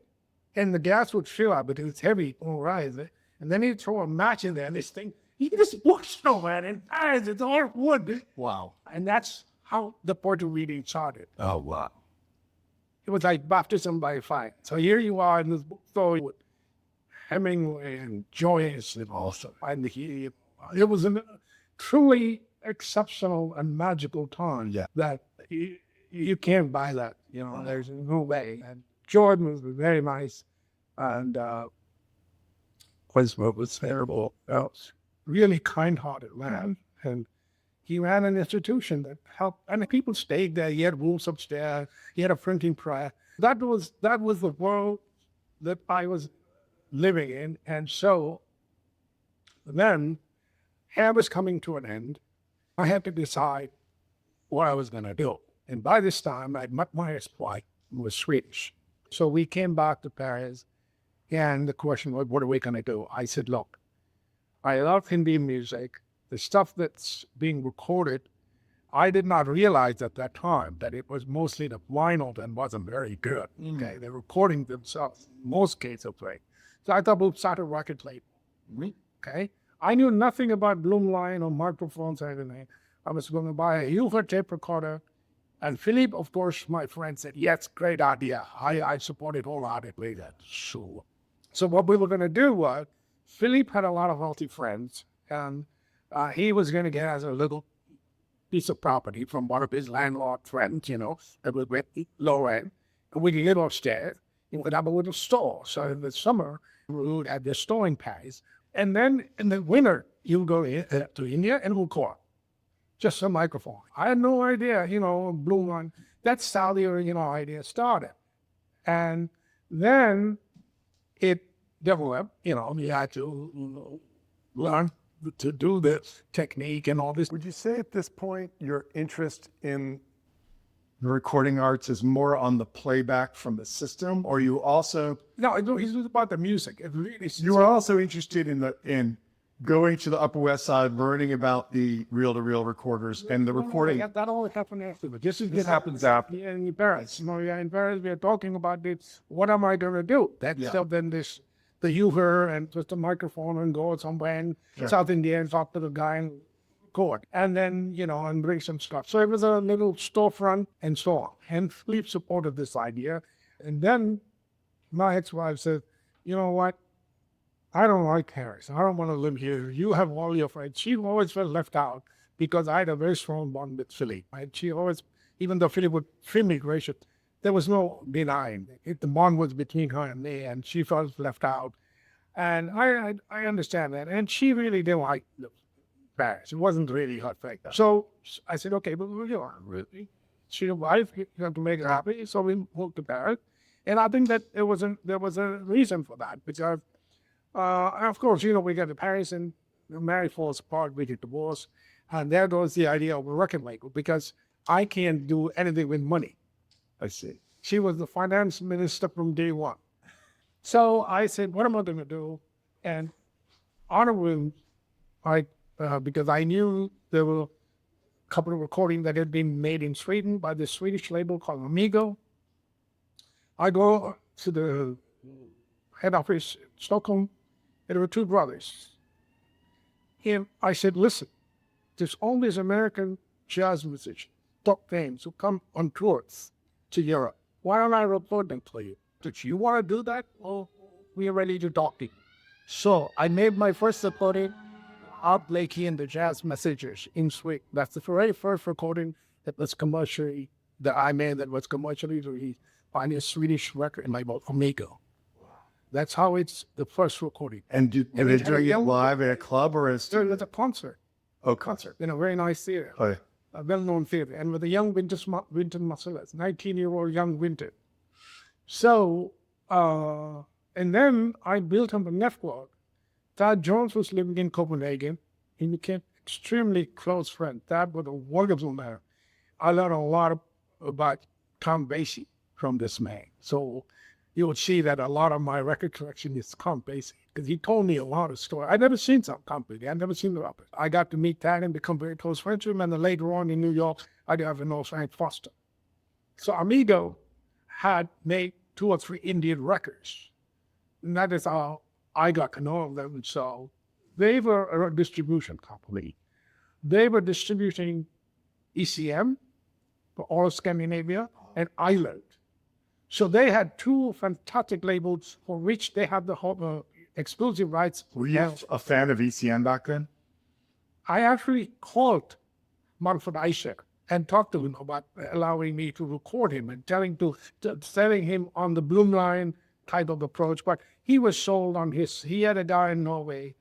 And the gas would fill up, but it was heavy, all right. And then he'd throw a match in there, and this thing, he just washed over it, and it's all wood. Wow. And that's how the Porter reading started. Oh, wow. It was like baptism by fire. So here you are in this bookstore with Hemingway and Joyce and also. And it was a truly exceptional and magical time that you can't buy that. You know, there's no way. And Jordan was very nice, and was terrible. Really kind-hearted man, and he ran an institution that helped, and the people stayed there. He had rooms upstairs. He had a printing press. That was the world that I was living in, and so then hair was coming to an end. I had to decide what I was going to do, and by this time, I'd met my ex-wife, who was Swedish. So we came back to Paris, and the question was, what are we going to do? I said, look, I love Hindi music. The stuff that's being recorded, I did not realize at that time that it was mostly the vinyl that wasn't very good. Okay, they're recording themselves, in most cases, right? So I thought we'll start a record label. Okay, I knew nothing about Blumlein or microphones or anything. I was going to buy a Ufer tape recorder. And Philippe, of course, my friend, said, yes, great idea. I support it wholeheartedly. That's sure. So what we were going to do was, Philippe had a lot of healthy friends, and he was going to get us a little piece of property from one of his landlord friends, you know, that was low end. And we live upstairs, and we'd have a little store. So in the summer, we would have this store in Paris. And then in the winter, you would go to India and record. Just a microphone. I had no idea, you know, Blumlein. That's how the original idea started. And then it developed, you know, you had to learn to do this technique and all this. Would you say at this point your interest in the recording arts is more on the playback from the system, or you also... No, it was about the music. It really, you were also interested in going to the Upper West Side, learning about the reel-to-reel recorders and the recording. Yeah, that all happened after. But this happens after. Yeah, in Paris. You know, in Paris, we are talking about this. What am I going to do? So then the Uber and just a microphone and go somewhere in South India and talk to the guy and record. And then, you know, and bring some stuff. So it was a little storefront and so on. And Philippe supported this idea. And then my ex-wife said, you know what? I don't like Paris. I don't want to live here. You have all your friends. She always felt left out because I had a very strong bond with Philippe. Right? She always, even though Philippe was extremely gracious, there was no denying it. The bond was between her and me, and she felt left out. And I understand that. And she really didn't like Paris. It wasn't really her thing. So I said, okay, but you know, really, she's a wife. You have to make her happy. So we moved to Paris. And I think that there was a reason for that because, of course, you know, we got to Paris and married falls apart, we get divorced. And there goes the idea of a record label because I can't do anything with money. I see. She was the finance minister from day one. So I said, what am I going to do? And honorably, because I knew there were a couple of recordings that had been made in Sweden by the Swedish label called Amigo. I go to the head office in Stockholm, and there were two brothers. And I said, listen, there's all these American jazz musicians, top names, who come on tours to Europe. Why don't I report them for you? Did you want to do that? Well, we are ready to talk to you. So I made my first recording. Art Blakey and the Jazz Messengers in Swing. That's the very first recording that was commercially, that I made that was commercially released by a Swedish record label, Amigo. That's how it's the first recording. And they're doing it live at a club or a studio? At a concert. Oh, Concert in a very nice theater. Oh, yeah. A well-known theater, and with a young Wynton Marsalis, 19-year-old young Wynton. So, and then I built up a network. Thad Jones was living in Copenhagen. He became extremely close friend. Thad was a wonderful man. I learned a lot about Count Basie from this man. So you would see that a lot of my record collection is Count Basie, because he told me a lot of stories. I'd never seen some company. I'd never seen the opera. I got to meet Thad and become very close friends with him. And then later on in New York, I got to know Frank Foster. So Amigo had made 2 or 3 Indian records. And that is how I got to know them. So they were a distribution company. They were distributing ECM for all of Scandinavia and Ireland. So they had 2 fantastic labels for which they had the whole exclusive rights. Were you a fan of ECM back then? I actually called Manfred Eicher and talked to him about allowing me to record him and telling him on the Blumlein type of approach. But he was sold on he had a guy in Norway,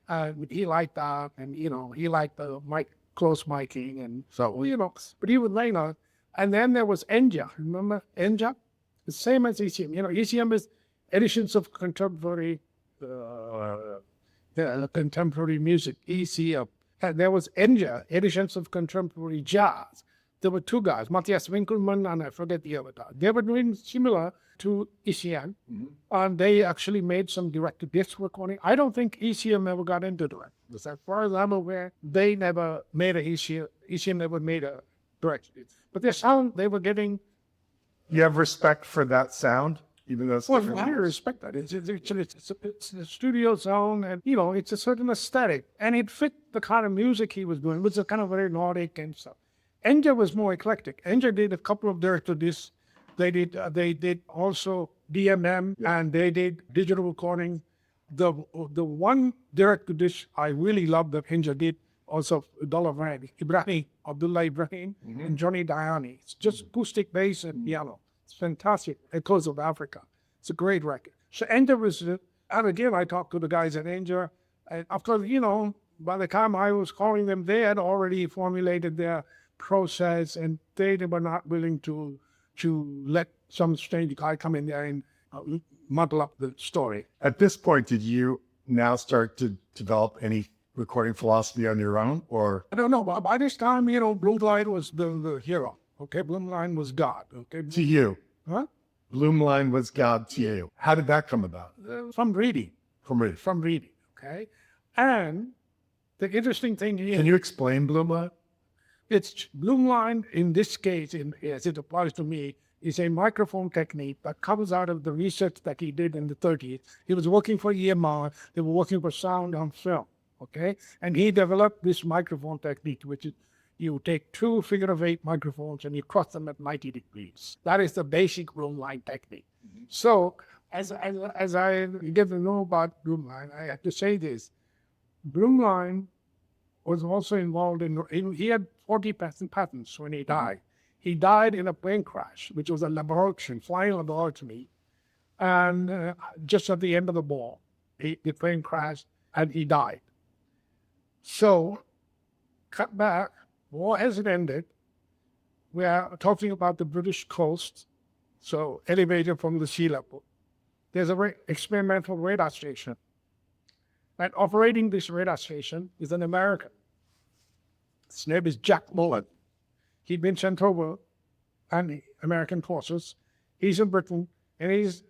he liked that, and, he liked the close miking, and so, but he would lay on. And then there was Enja, remember Enja? The same as ECM. ECM is editions of contemporary contemporary music, ECM. And there was Enja, editions of contemporary jazz. There were 2 guys, Matthias Winkelmann and I forget the other guy. They were doing similar to ECM, and they actually made some direct-to-disc recording. I don't think ECM ever got into direct. Because as far as I'm aware, they never made ECM never made a direct-to-disc. But their sound, they were getting... You have respect for that sound, even though it's... Well, I respect that. It's a studio sound, and, it's a certain aesthetic. And it fit the kind of music he was doing. It was a kind of very Nordic and stuff. Enja was more eclectic. Enja did a couple of direct-to-discs. They did also DMM, and they did digital recording. The one direct-to-disc I really loved that Enja did, also Abdullah Ibrahim, and Johnny Diani. It's just acoustic bass and piano. It's fantastic. Echoes of Africa. It's a great record. So Enja was, and again, I talked to the guys at Enja, and of course, by the time I was calling them, they had already formulated their process, and they were not willing to let some strange guy come in there and muddle up the story. At this point, did you now start to develop any recording philosophy on your own, or? I don't know. By this time, Blumlein was the hero. Okay, Blumlein was God. Okay, to you? Huh? Blumlein was God to you. How did that come about? From reading. From reading. From reading. Okay, and the interesting thing is, can you explain Blumlein? It's Blumlein in this case, as it applies to me, is a microphone technique that comes out of the research that he did in the 30s. He was working for EMR. They were working for sound on film. Okay, and he developed this microphone technique, which is you take 2 figure-of-8 microphones and you cross them at 90 degrees. That is the basic Blumlein technique. So as I get to know about Blumlein, I have to say this: Blumlein was also involved he had 40 patents when he died. He died in a plane crash, which was a laboratory, flying laboratory, and just at the end of the ball, the plane crashed and he died. So, cut back, war hasn't ended. We are talking about the British coast, so elevated from the sea level. There's an experimental radar station. And operating this radar station is an American. His name is Jack Mullin. He'd been sent over and the American forces. He's in Britain, and he's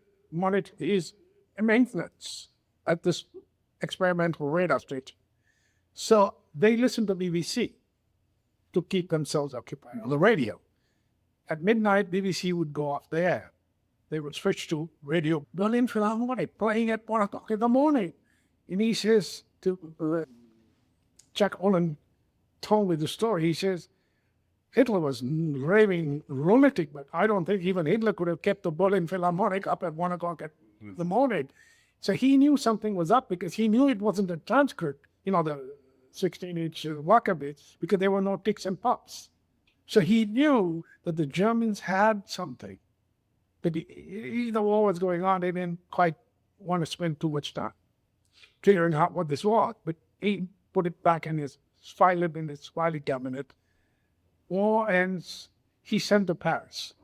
maintenance at this experimental radar station. So they listen to BBC to keep themselves occupied on the radio. At midnight, BBC would go off the air. They would switch to Radio Berlin Philharmonic, playing at 1 o'clock in the morning. And he says to Jack Mullin told me the story. He says, Hitler was raving lunatic, but I don't think even Hitler could have kept the Berlin Philharmonic up at 1 o'clock in the morning. So he knew something was up because he knew it wasn't a transcript, the 16-inch Wackerby because there were no ticks and pops. So he knew that the Germans had something. But the war was going on, they didn't quite want to spend too much time figuring out what this was. But he put it back in his file cabinet. War ends, he's sent to Paris.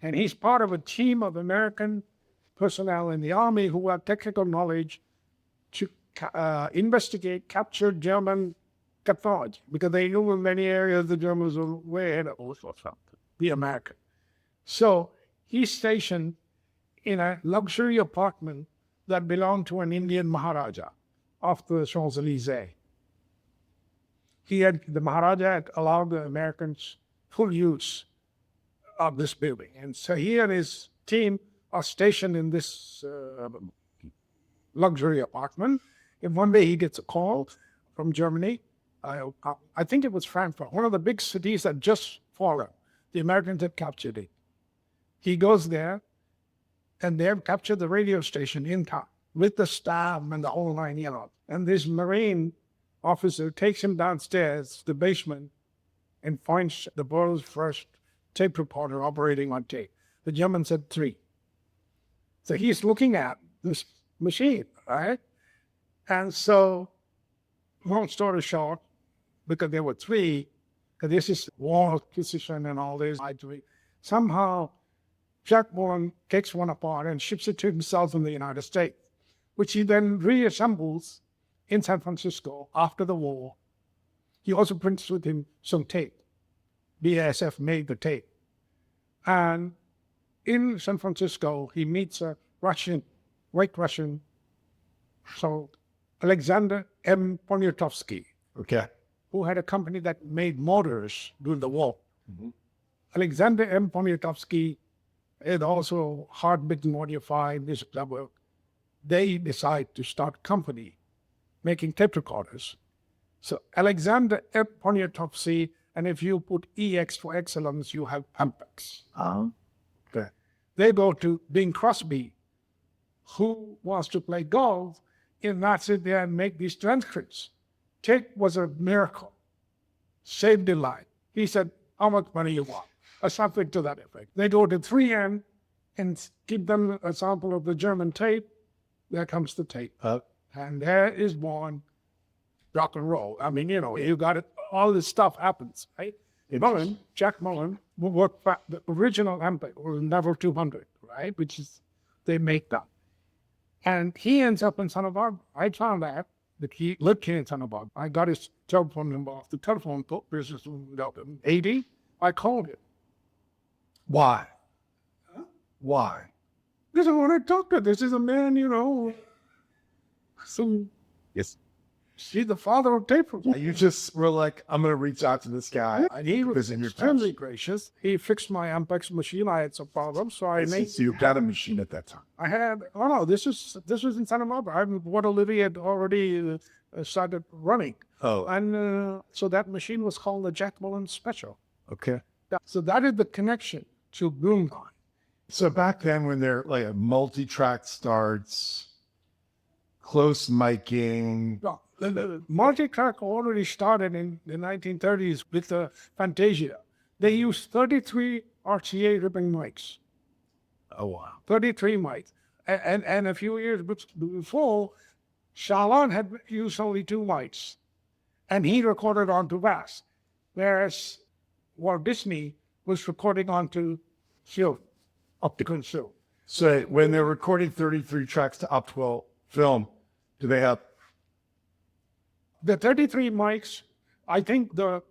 And he's part of a team of American personnel in the army who have technical knowledge to investigate, capture German technology, because they knew in many areas the Germans were way ahead of the American. So he's stationed in a luxury apartment that belonged to an Indian Maharaja off the Champs-Élysées. The Maharaja had allowed the Americans full use of this building. And so he and his team are stationed in this luxury apartment. And one day he gets a call from Germany. I think it was Frankfurt, one of the big cities that just fallen. The Americans had captured it. He goes there, and they have captured the radio station in town with the staff and the whole 9 yards. And this Marine officer takes him downstairs to the basement and finds the world's first tape recorder operating on tape. The German said 3. So he's looking at this machine, right? And so, long story short, because there were 3, because this is war acquisition and all this, somehow Jack Mullin takes one apart and ships it to himself in the United States, which he then reassembles in San Francisco after the war. He also brings with him some tape. BASF made the tape. And in San Francisco, he meets a white Russian, so Alexander M. Poniatowski, who had a company that made motors during the war. Mm-hmm. Alexander M. Poniatowski had also hard-bitten modified this work. They decide to start a company making tape recorders. So Alexander M. Poniatowski, and if you put EX for excellence, you have Ampex. Okay. They go to Bing Crosby, who wants to play golf, and not sit there and make these transcripts. Tape was a miracle. Saved their life. He said, how much money you want? Or something to that effect. They go to 3M and give them a sample of the German tape. There comes the tape. And there is born rock and roll. I mean, you got it. All this stuff happens, right? Jack Mullin, worked for the original Ampex, or Level 200, right? Which is, they make that. And he ends up in Santa Barbara. I found out that he lived here in Santa Barbara. I got his telephone number off the telephone business in 80. I called him. Why? Why? Because I want to talk to him. This is a man, so yes, he's the father of tape. You just were like, I'm going to reach out to this guy. And he was extremely gracious. He fixed my Ampex machine. I had some problems, so So you got a machine at that time? I had. Oh no, this was in Santa Barbara. Water Lily had already started running. Oh, and so that machine was called the Jack Mullin Special. Okay. So that is the connection to Blumlein. So back then, when they're like a multi-track starts, close miking. Well, the multi-track already started in the 1930s with the Fantasia. They used 33 RCA ribbon mics. Oh, wow. 33 mics. And a few years before, Charlin had used only 2 mics. And he recorded onto bass. Whereas Walt Disney was recording onto film, optical film. So when they're recording 33 tracks to optical film, do they have the 33 mics? I think they're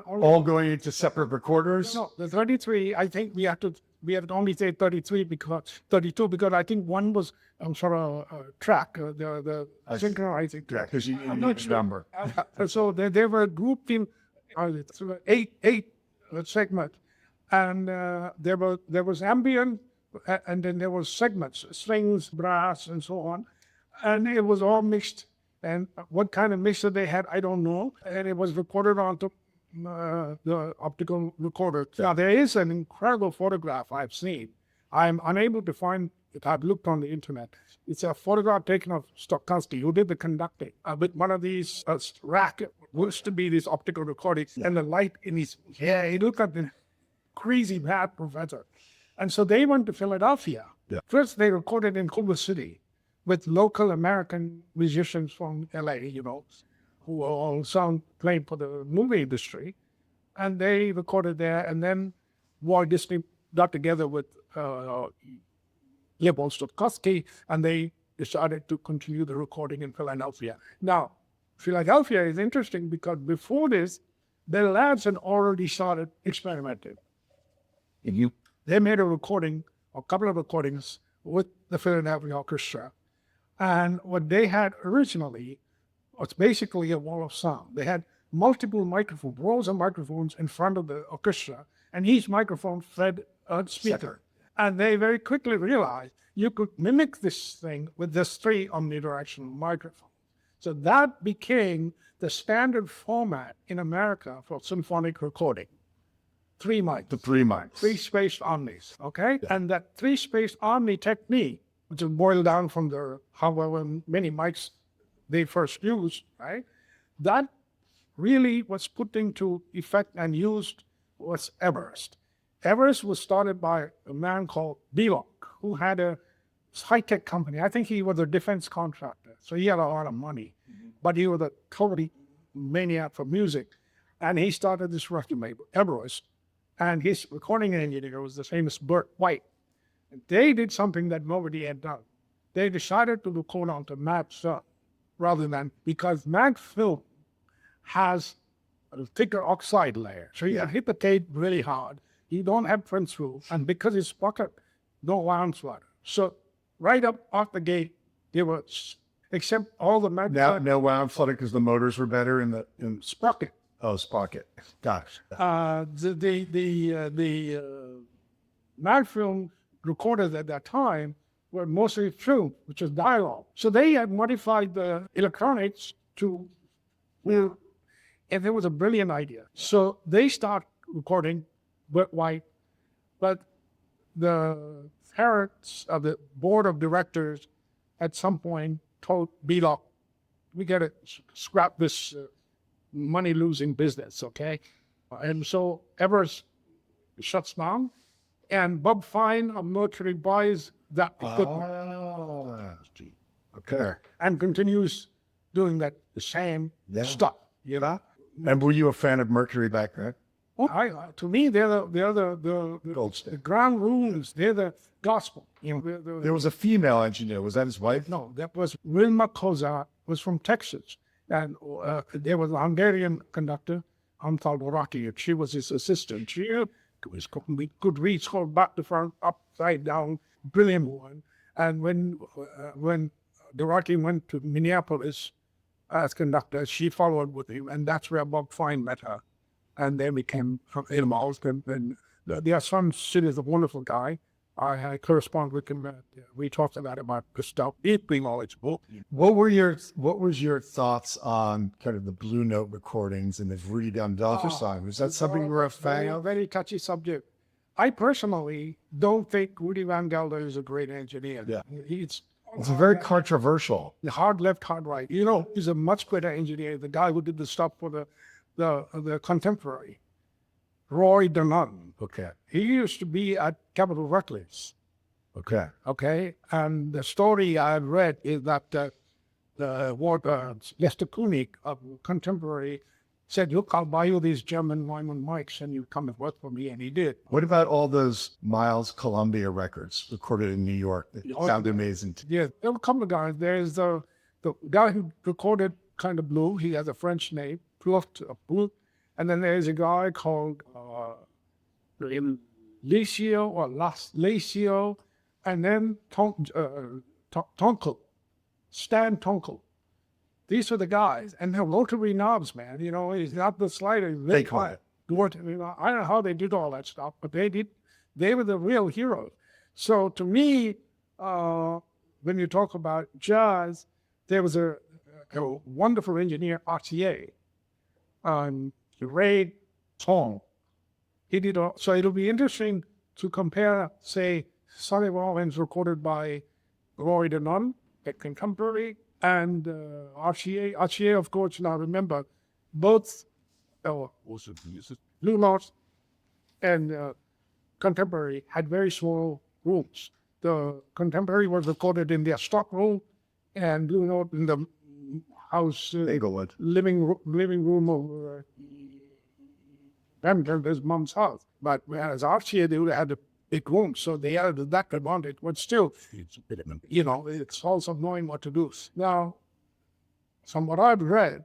all going into separate recorders. No, the 33. I think we have to only say 33 because 32 because I think one was sort of track the synchronizing track. Because you need a number. So they were grouped in 8 segments, and there was ambient, and then there was segments, strings, brass, and so on, and it was all mixed. And what kind of mixer they had, I don't know. And it was recorded onto the optical recorder. Now, there is an incredible photograph I've seen. I'm unable to find I've looked on the internet. It's a photograph taken of Stokowski, who did the conducting with one of these rack. Used to be these optical recordings, and the light in his hair. He looked like the crazy mad professor. And so they went to Philadelphia. Yeah. First, they recorded in Culver City with local American musicians from LA, who were all playing for the movie industry. And they recorded there. And then Walt Disney got together with Leopold Stokowski, and they decided to continue the recording in Philadelphia. Now, Philadelphia is interesting because before this, the lads had already started experimenting. They made a couple of recordings with the Philadelphia Orchestra. And what they had originally was basically a wall of sound. They had multiple microphones, rows of microphones in front of the orchestra, and each microphone fed a speaker. And they very quickly realized you could mimic this thing with this 3 omnidirectional microphones. So that became the standard format in America for symphonic recording. 3 mics. The 3 mics. 3 spaced omnis, okay? Yeah. And that 3 spaced omni technique, which is boiled down from the however many mics they first used, right? That really was put into effect and used was Everest. Everest was started by a man called Belloc, who had a high-tech company. I think he was a defense contractor, so he had a lot of money. But he was a totally maniac for music. And he started this record label, Everest. And his recording engineer was the famous Burt White. And they did something that nobody had done. They decided to record onto matte film rather than, because matte film has a thicker oxide layer. So you hit the tape really hard. You don't have print through. And because it's pocket, no wound slider. So right up off the gate, there was, except all the matte. No wound flutter because the motors were better in sprocket. Oh, sprocket. Gosh. The matte film recorded at that time were mostly film, which was dialogue. So they had modified the electronics to, and it was a brilliant idea. So they start recording Burt White, but the parents of the board of directors at some point told Belloc, we got to scrap this money-losing business, okay? And so Everest shuts down, and Bob Fine of Mercury buys that equipment. Okay. And continues doing the same stuff, And were you a fan of Mercury back then? Well, to me, they're the Gold standard. ground rules. They're the gospel. There was a female engineer. Was that his wife? No, that was Wilma Kozak, was from Texas. And there was a Hungarian conductor, Antal Boraki, and she was his assistant. She could reach her back to front, upside down, brilliant one. And when Doraki went to Minneapolis as conductor, she followed with him, and that's where Bob Fine met her. And they became involved. And their son, Sid, is a wonderful guy. I correspond with him. We talked about this stuff, deeply knowledgeable. What was your thoughts on kind of the Blue Note recordings and the Rudy Van Gelder song? Was that something you were a fan of? Very touchy subject. I personally don't think Rudy Van Gelder is a great engineer. Yeah. It's very controversial. Hard left, hard right. He's a much better engineer. The guy who did the stuff for the contemporary, Roy Dunant. Okay. He used to be at Capitol Records. Okay. Okay. And the story I've read is that Lester Koenig of Contemporary said, look, I'll buy you these German Neumann mics and you come and work for me. And he did. What about all those Miles Columbia records recorded in New York that sound amazing? Yeah, there were a couple of guys. There's the guy who recorded Kind of Blue. He has a French name, Blue. And then there's a guy called Licio or Lacio, and then Tonkel, Stan Tonkel. These are the guys, and they're rotary knobs, man. It's not the slider. They call it. I don't know how they did all that stuff, but they did. They were the real heroes. So to me, when you talk about jazz, there was a wonderful engineer, RTA, Ray Tong. He did all. So it'll be interesting to compare, say, Sonny Rollins recorded by Roy Denon, a contemporary, and Archier. Archier, of course, now remember, both Blue Note and contemporary had very small rooms. The contemporary was recorded in their stock room, and Blue Note in the house living room of Van Gelder's mom's house. But whereas Archier, they would have had a big room, so they had that advantage. But still, it's also knowing what to do. Now, from what I've read,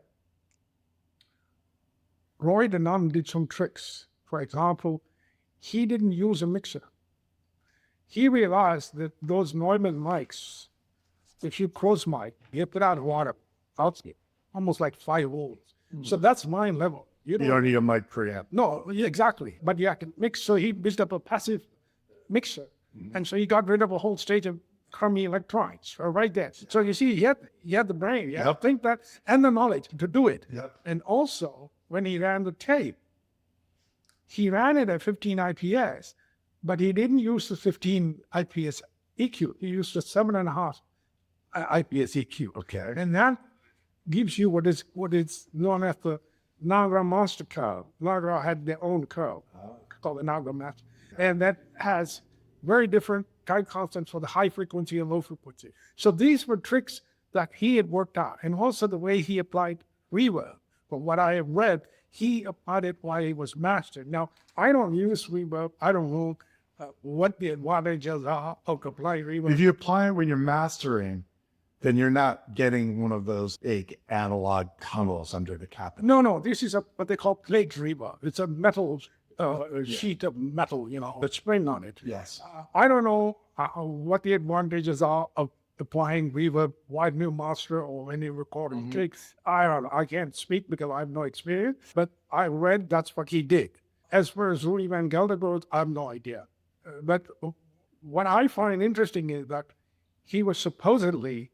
Roy Denon did some tricks. For example, he didn't use a mixer. He realized that those Neumann mics, if you close mic, you put out water, almost like 5 volts. So that's line level. You don't need a mic preamp. No, exactly. But you can mix. So he built up a passive mixer. And so he got rid of a whole stage of crummy electronics right there. So you see, he had the brain, I think that, and the knowledge to do it. And also, when he ran the tape, he ran it at 15 IPS, but he didn't use the 15 IPS EQ. He used the 7.5 IPS EQ. Okay. And that gives you what is known as the Nagra Master curve. Nagra had their own curve called the Nagra Master. And that has very different time constants for the high frequency and low frequency. So these were tricks that he had worked out. And also the way he applied reverb. From what I have read, he applied it while he was mastered. Now, I don't use reverb. I don't know what the advantages are of applying reverb. If you apply it when you're mastering, then you're not getting one of those big analog tunnels under the cabinet. No, this is what they call plate reverb. It's a metal sheet of metal, with spring on it. Yes. I don't know what the advantages are of applying reverb wide new master or any recording tricks. I don't know. I can't speak because I have no experience, but I read that's what he did. As far as Rudy Van Gelder goes, I have no idea. But what I find interesting is that he was supposedly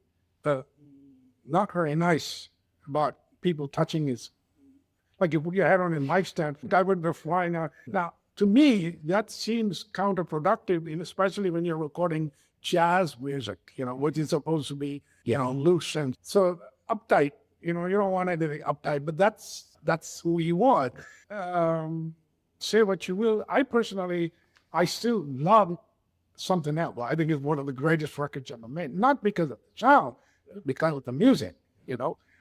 not very nice about people touching his, like you put your head on a nightstand, guy would be flying out. Now, to me, that seems counterproductive, especially when you're recording jazz music, which is supposed to be, loose and so uptight. You don't want anything uptight, but that's who you want. Say what you will. I personally, I still love Something Else. I think it's one of the greatest records ever made, not because of the sound, because of the music,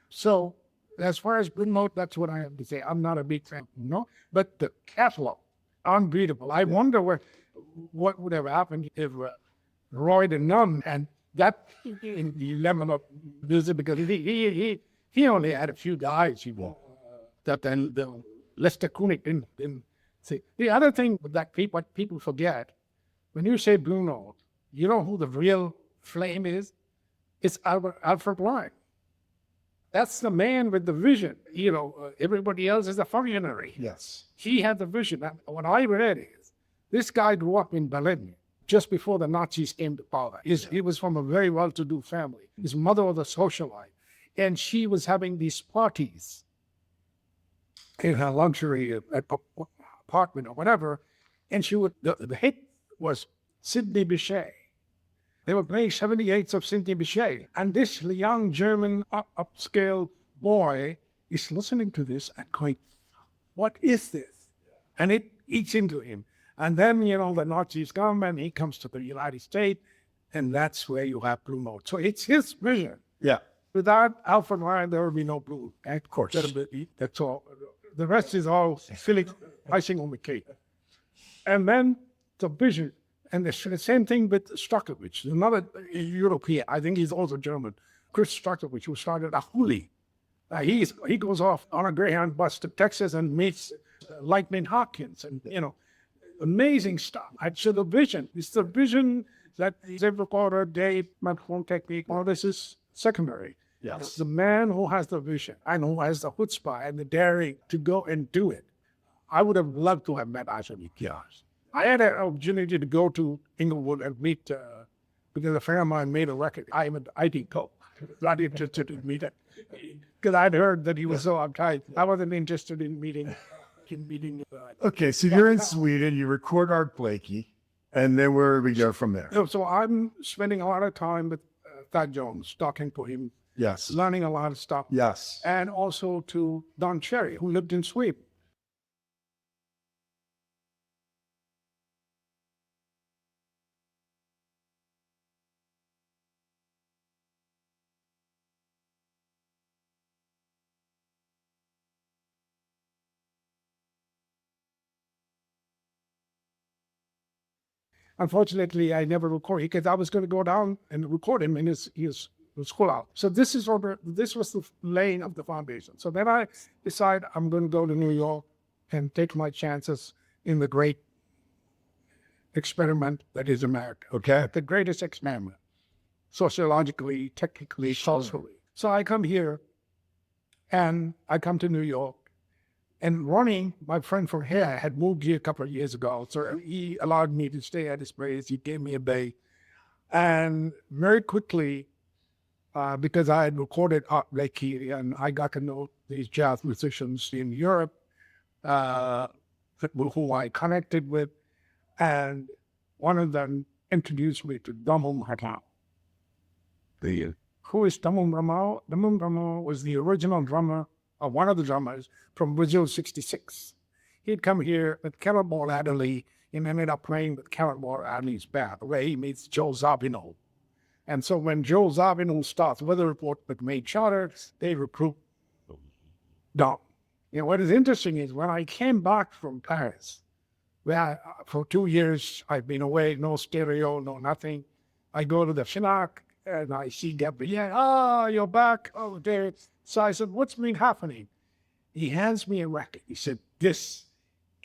So as far as Blue Note, that's what I have to say. I'm not a big fan, but the catalog, unbeatable. I wonder what would have happened if Roy Denon and that in the lemon of music, because he only had a few guys, that then the Lester Koenig didn't see. The other thing that people forget, when you say Blue Note, you know who the real flame is? It's Alfred Blythe. That's the man with the vision. Everybody else is a functionary. Yes. He had the vision. And what I read is, this guy grew up in Berlin just before the Nazis came to power. He was from a very well-to-do family. His mother was a socialite. And she was having these parties in her luxury apartment or whatever. And the hit was Sidney Bechet. They were playing 78s of Sidney Bechet. And this young German upscale boy is listening to this and going, what is this? And it eats into him. And then, the Nazis come and he comes to the United States, and that's where you have Blue Note. So it's his vision. Yeah. Without Alfred Blythe, there would be no Blue. Of course. That's all. The rest is all silly icing on the cake. And then the vision. And the same thing with Stockovich, another European. I think he's also German. Chris Stockovich, who started Ahuli. He goes off on a Greyhound bus to Texas and meets Lightning Hopkins, and amazing stuff. So the vision, it's the vision that the recorder, Dave, microphone technique, all this is secondary. Yes. It's the man who has the vision and who has the chutzpah and the daring to go and do it. I would have loved to have met Ashley Kias. I had an opportunity to go to Inglewood and meet, because a friend of mine made a record. I'm an IT co. Not interested in meeting, because I'd heard that he was so uptight. I wasn't interested in meeting. Okay, so you're in Sweden, you record Art Blakey, And then where do we go from there? So I'm spending a lot of time with Thad Jones, talking to him, Yes. learning a lot of stuff. Yes. And also to Don Cherry, who lived in Sweden. Unfortunately, I never recorded because I was going to go down and record him in his school out. So this was the laying of the foundation. So then I decide I'm going to go to New York and take my chances in the great experiment that is America. Okay. The greatest experiment, sociologically, technically, socially. So I come here, and I come to New York. And Ronnie, my friend from here, had moved here a couple of years ago. So he allowed me to stay at his place. He gave me a bay. And very quickly, because I had recorded Art Blakey and I got to know these jazz musicians in Europe, who I connected with, and one of them introduced me to Damon Hatam. Who is Damon Ramal? Damon Ramal was the original drummer, or one of the drummers, from Brazil 66. He'd come here with Carnatic Adderley and ended up playing with Carnatic Adderley's band, where he meets Joe Zawinul. And so when Joe Zawinul starts Weather Report with Maid Charter, they recruit Dom. You know, what is interesting is when I came back from Paris, where for 2 years I've been away, no stereo, no nothing. I go to the Finac and I see Gabriel. You're back. Oh, there. So I said, what's been happening? He hands me a record. He said, this,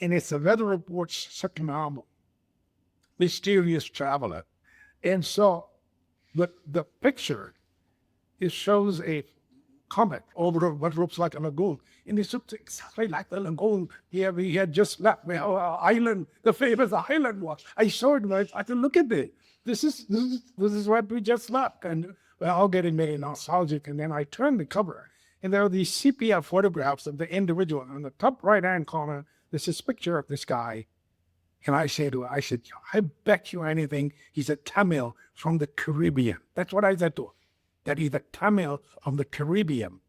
and it's the Weather Report's second album, Mysterious Traveler. And so the picture, it shows a comet over what looks like a lagoon. And it looks exactly like the lagoon here we had just left, where our island, the famous island was. I saw it, and I said, look at this. This is what we just left. And we're all getting very nostalgic. And then I turned the cover, and there are these sepia photographs of the individual. On the top right-hand corner, there's this picture of this guy. And I said to her, I bet you anything he's a Tamil from the Caribbean. That's what I said to her, that he's a Tamil from the Caribbean.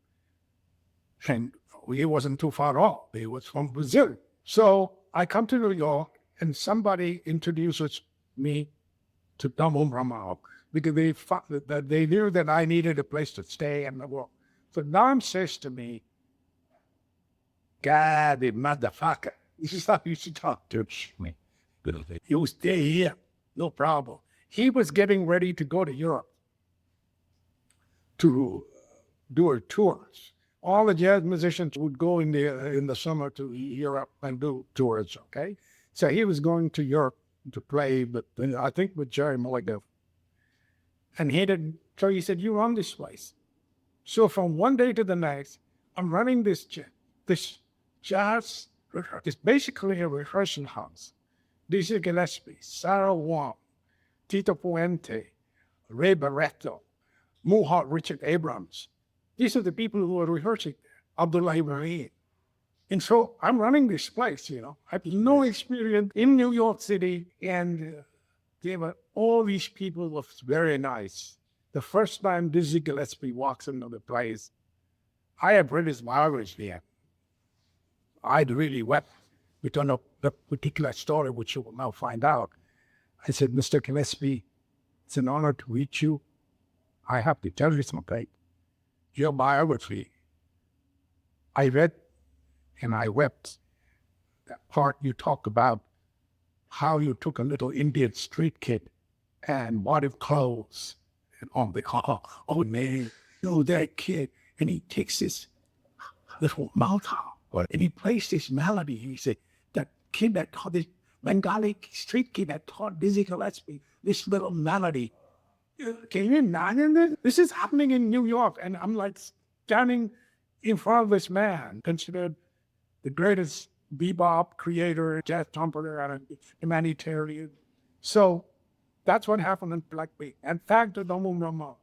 And he wasn't too far off. He was from Brazil. So I come to New York, and somebody introduces me to Damon Ramal, because they knew that I needed a place to stay and work. So Dom says to me, God, the motherfucker. This is how you should talk to me. You stay here, no problem. He was getting ready to go to Europe to do a tours. All the jazz musicians would go in the summer to Europe and do tours, okay? So he was going to Europe to play, but I think with Jerry Mulligan. And so he said, you run this place. So from one day to the next, I'm running this jazz, it's basically a rehearsal house. Dizzy Gillespie, Sarah Vaughan, Tito Puente, Ray Barretto, Mohawk Richard Abrams. These are the people who are rehearsing there, Abdullah Ibrahim. And so I'm running this place, you know. I have no experience in New York City, and all these people were very nice. The first time Dizzy Gillespie walks into the place, I have read his biography there. I'd really wept. We don't know the particular story, which you will now find out. I said, Mr. Gillespie, it's an honor to meet you. I have to tell you something. Your biography, I read and I wept. That part you talk about how you took a little Indian street kid and bought him clothes. And on the oh man, that kid. And he takes this little mouth harp and he plays this melody. He said, that kid that taught this Bengali street kid that taught Dizzy Gillespie this little melody. Can you imagine this? This is happening in New York, and I'm like standing in front of this man, considered the greatest bebop creator, jazz trumpeter, and a humanitarian. So that's what happened in Blackbeat. And thanks to Damon Ramal.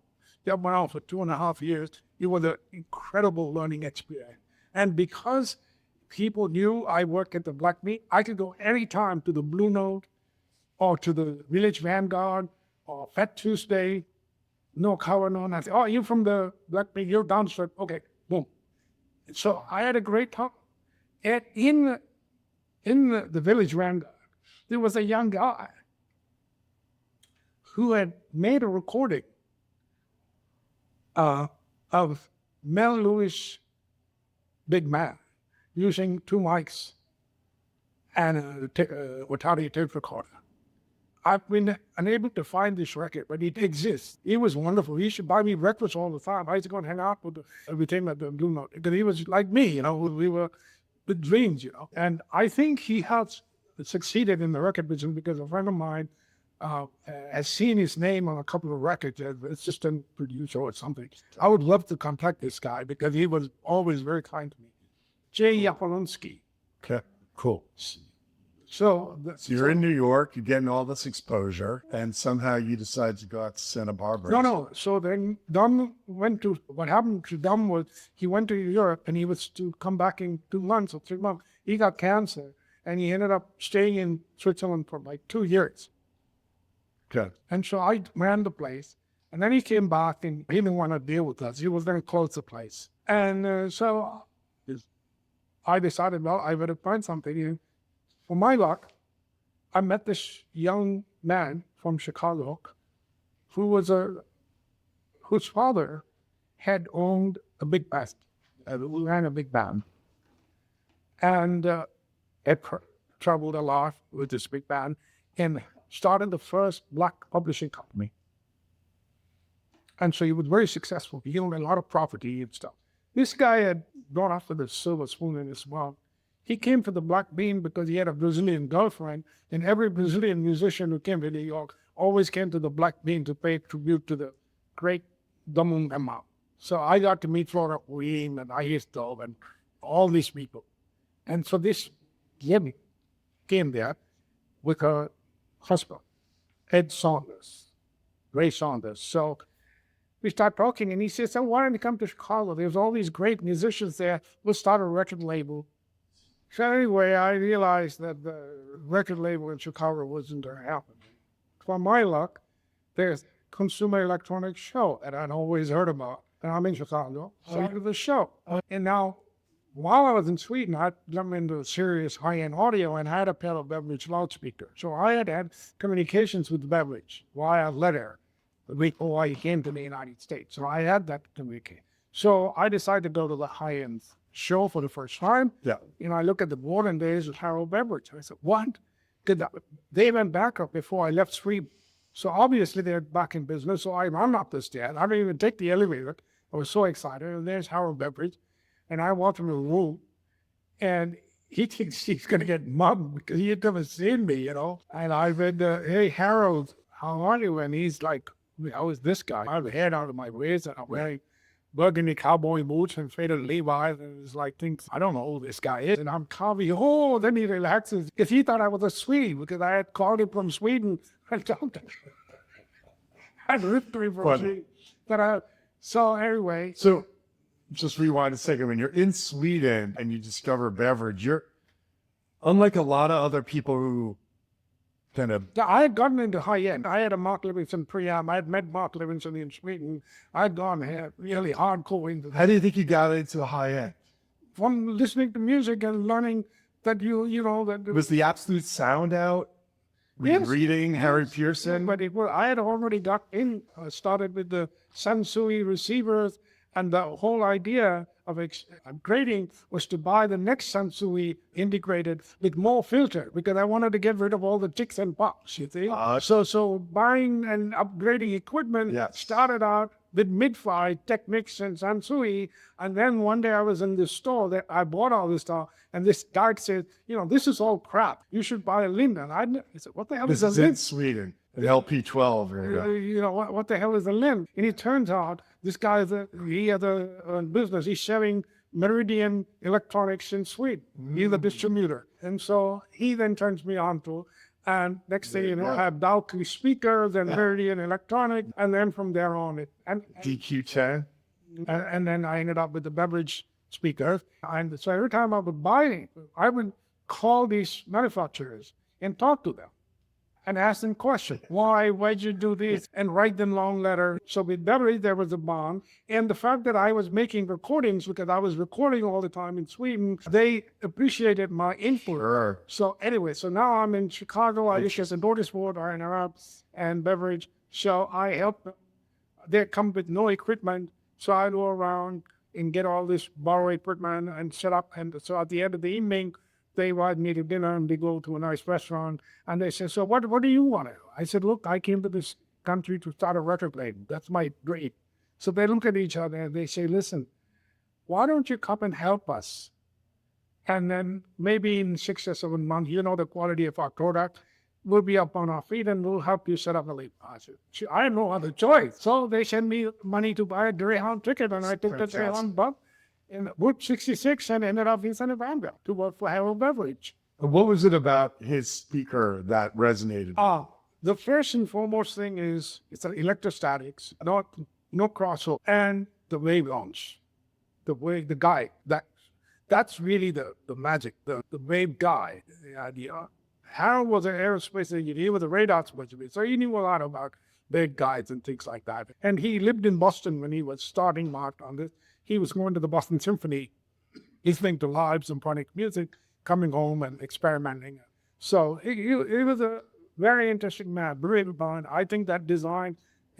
That went on for 2.5 years. It was an incredible learning experience. And because people knew I worked at the Blackbeat, I could go anytime to the Blue Note or to the Village Vanguard, or Fat Tuesday, no cover, no nothing. Oh, you're from the Black Bean, you're downstream. Okay, boom. So I had a great time. And in the Village Vanguard, there was a young guy who had made a recording of Mel Lewis' Big Man using 2 mics and a Watari tape recorder. I've been unable to find this record, but it exists. He was wonderful. He used to buy me breakfast all the time. I used to go and hang out with him at the Blue Note because he was like me, we were the dreams, And I think he has succeeded in the record business because a friend of mine has seen his name on a couple of records as assistant producer or something. I would love to contact this guy because he was always very kind to me. Jay Yapolonsky. Okay, cool. So you're in New York, you're getting all this exposure, and somehow you decide to go out to Santa Barbara. No. So then what happened to Dom was he went to Europe and he was to come back in 2 months or 3 months. He got cancer and he ended up staying in Switzerland for like 2 years. Okay. And so I ran the place and then he came back and he didn't want to deal with us. He was going to close the place. And so I decided, well, I better find something. For my luck, I met this young man from Chicago whose father had owned a big band, who ran a big band, and had traveled a lot with this big band and started the first black publishing company. And so he was very successful. He owned a lot of property and stuff. This guy had gone after the silver spoon in his mouth. He came to the Black Bean because he had a Brazilian girlfriend, and every Brazilian musician who came to New York always came to the Black Bean to pay tribute to the great Damun Emma. So I got to meet Flora Ween and Ahisto and all these people. And so this Yemi came there with her husband, Ed Saunders, Ray Saunders. So we start talking, and he says, so why don't you come to Chicago? There's all these great musicians there. We'll start a record label. So anyway, I realized that the record label in Chicago wasn't going to happen. For my luck, there's Consumer Electronics Show that I'd always heard about. And I'm in Chicago, so I did the show. And now, while I was in Sweden, I'd come into serious high-end audio and had a pair of Beveridge loudspeakers. So I had communications with Beveridge via letter the week before he came to the United States. So I had that communication. So I decided to go to the high-end show for the first time. Yeah. I look at the board and there's Harold Beveridge. I said, what? They went bankrupt before I left Sweden. So obviously they're back in business. So I run up the stairs. I didn't even take the elevator. I was so excited. And there's Harold Beveridge. And I walked him in the room. And he thinks he's going to get mugged because he had never seen me, And I said, hey, Harold, how are you? And he's like, how is this guy? I have a head out of my waist and I'm wearing burgundy cowboy boots and faded Levi's, and it's like, thinks, I don't know who this guy is. And I'm Kavi. Oh, then he relaxes. Because he thought I was a Swede, because I had called him from Sweden. I told him. I ripped him from Sweden. So anyway. So just rewind a second. When you're in Sweden and you discover Beveridge, you're unlike a lot of other people who kind of... I had gotten into high-end. I had a Mark Levinson preamp. I had met Mark Levinson in Sweden. I'd gone really hardcore into that. How do you think you got into the high-end? From listening to music and learning that that... Was the absolute sound out? Yes. Reading Harry Pearson? But I had already got in. I started with the Sansui receivers, and the whole idea of upgrading was to buy the next Sansui integrated with more filter, because I wanted to get rid of all the ticks and pops, you see. So buying and upgrading equipment started out with mid-fi, Technics and Sansui, and then one day I was in this store that I bought all this stuff, and this guy said, this is all crap. You should buy a Linden. I said, what the hell is a Linden? This is in Sweden, an LP12. What the hell is a Linden? And it turns out this guy, he has a business. He's selling Meridian Electronics in Sweden. He's a distributor. And so he then turns me on to, and next thing I have Dalkey speakers and Meridian Electronics, and then from there on and DQ10. And then I ended up with the Beveridge speakers. And so every time I would buy it, I would call these manufacturers and talk to them. and ask them questions. Why'd you do this? And write them long letter. So with Beveridge, there was a bond. And the fact that I was making recordings, because I was recording all the time in Sweden, they appreciated my input. Sure. So anyway, so now I'm in Chicago. I issue a notice board, R&R, and Beveridge. So I help them. They come with no equipment. So I go around and get all this borrowed equipment and set up. And so at the end of the evening, they invite me to dinner and we go to a nice restaurant. And they say, so what do you want to do? I said, look, I came to this country to start a record label. That's my dream. So they look at each other and they say, listen, why don't you come and help us? And then maybe in 6 or 7 months, you know the quality of our product, we'll be up on our feet and we'll help you set up a label. I said, I have no other choice. So they sent me money to buy a Greyhound ticket, and I took the Greyhound bus in Route 66 and ended up in Santa Barbara to work for Harold Beveridge. What was it about his speaker that resonated? The first and foremost thing is it's an electrostatics, no crossover, and the wave launch. The guy, that's really the magic, the wave guy, the idea. Harold was an aerospace engineer, he was a radar specialist, so he knew a lot about big guides and things like that. And he lived in Boston when he was starting Mark on this. He was going to the Boston Symphony, listening to live symphonic music, coming home and experimenting. So he was a very interesting man, brilliant mind. I think that design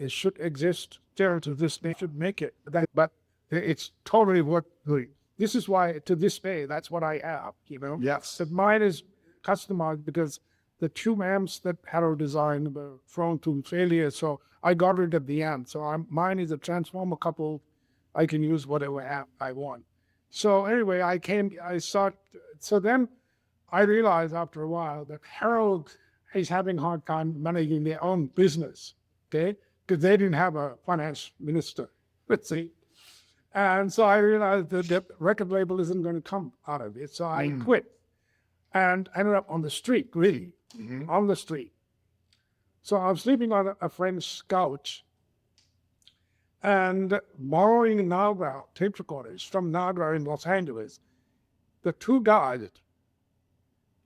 should exist still to this day, should make it. But it's totally worth doing. This is why, to this day, that's what I have, you know? Yes. But mine is customized because the 2 amps that Harold designed were thrown to failure, so I got it at the end. So mine is a transformer couple. I can use whatever amp I want. So anyway, so then I realized after a while that Harold is having a hard time managing their own business, okay? Because they didn't have a finance minister, let's see. And so I realized that the record label isn't going to come out of it. So I quit and ended up on the street, really, on the street. So I was sleeping on a friend's couch and borrowing Nagra tape recorders from Nagra in Los Angeles. The 2 guys,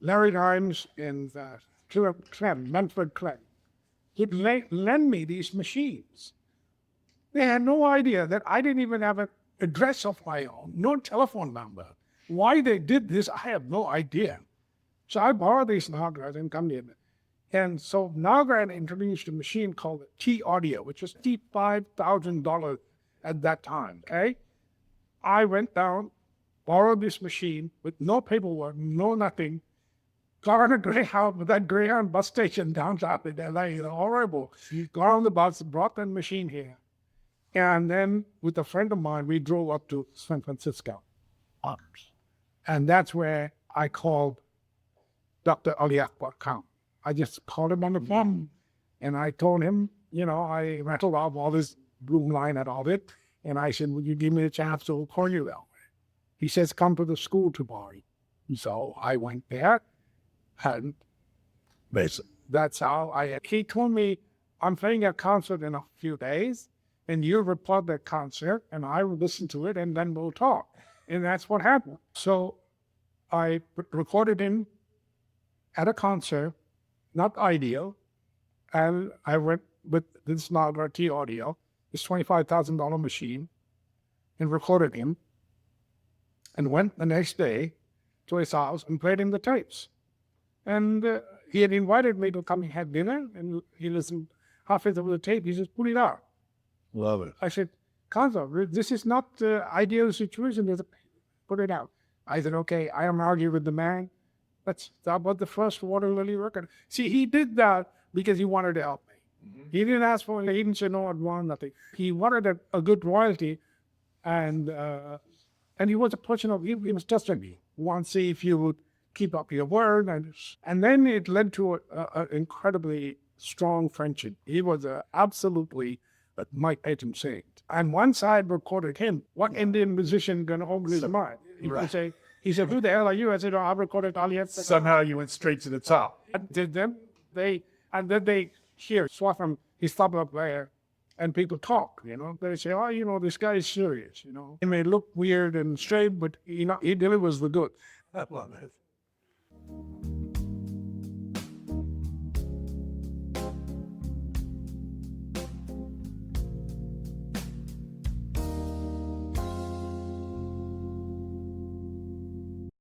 Larry Himes and Manfred Clem, he'd lend me these machines. They had no idea that I didn't even have an address of my own, no telephone number. Why they did this, I have no idea. So I borrowed these Nagras and come in. And so Nagra introduced a machine called the T-Audio, which was $55,000 at that time, okay? I went down, borrowed this machine with no paperwork, no nothing, got on a Greyhound with that Greyhound bus station downtown in LA, you know, horrible. Got on the bus, brought that machine here. And then with a friend of mine, we drove up to San Francisco. And that's where I called Dr. Ali Akbar Khan. I just called him on the phone and I told him, you know, I rattled off all this Blumlein and all it. And I said, would you give me a chance to call you that way? He says, come to the school tomorrow. So I went there and that's how he told me, I'm playing a concert in a few days and you report that concert and I will listen to it and then we'll talk. And that's what happened. So I recorded him at a concert, not ideal, and I went with this Nagra T-Audio, this $25,000 machine, and recorded him, and went the next day to his house and played him the tapes. And he had invited me to come and have dinner, and he listened halfway through the tape. He said, put it out. Love it. I said, Kanza, this is not the ideal situation. Put it out. I said, okay, I am arguing with the man. That's about the first Water Lily record. See, he did that because he wanted to help me. He didn't ask for it. He didn't say, no, I want nothing. He wanted a good royalty, and he was a person of, he was testing me. He wanted to see if you would keep up your word. And then it led to an incredibly strong friendship. He was absolutely, Mike Aiton said. And once I had recorded him, what Indian musician can open his mind? He said, who the hell are you? I said, oh, I recorded Ali Akbar Khan. Somehow you went straight to the top. And then they hear Swatham, he's up there, and people talk, you know. They say, oh, you know, this guy is serious, you know. He may look weird and strange, but he delivers the good. I love it.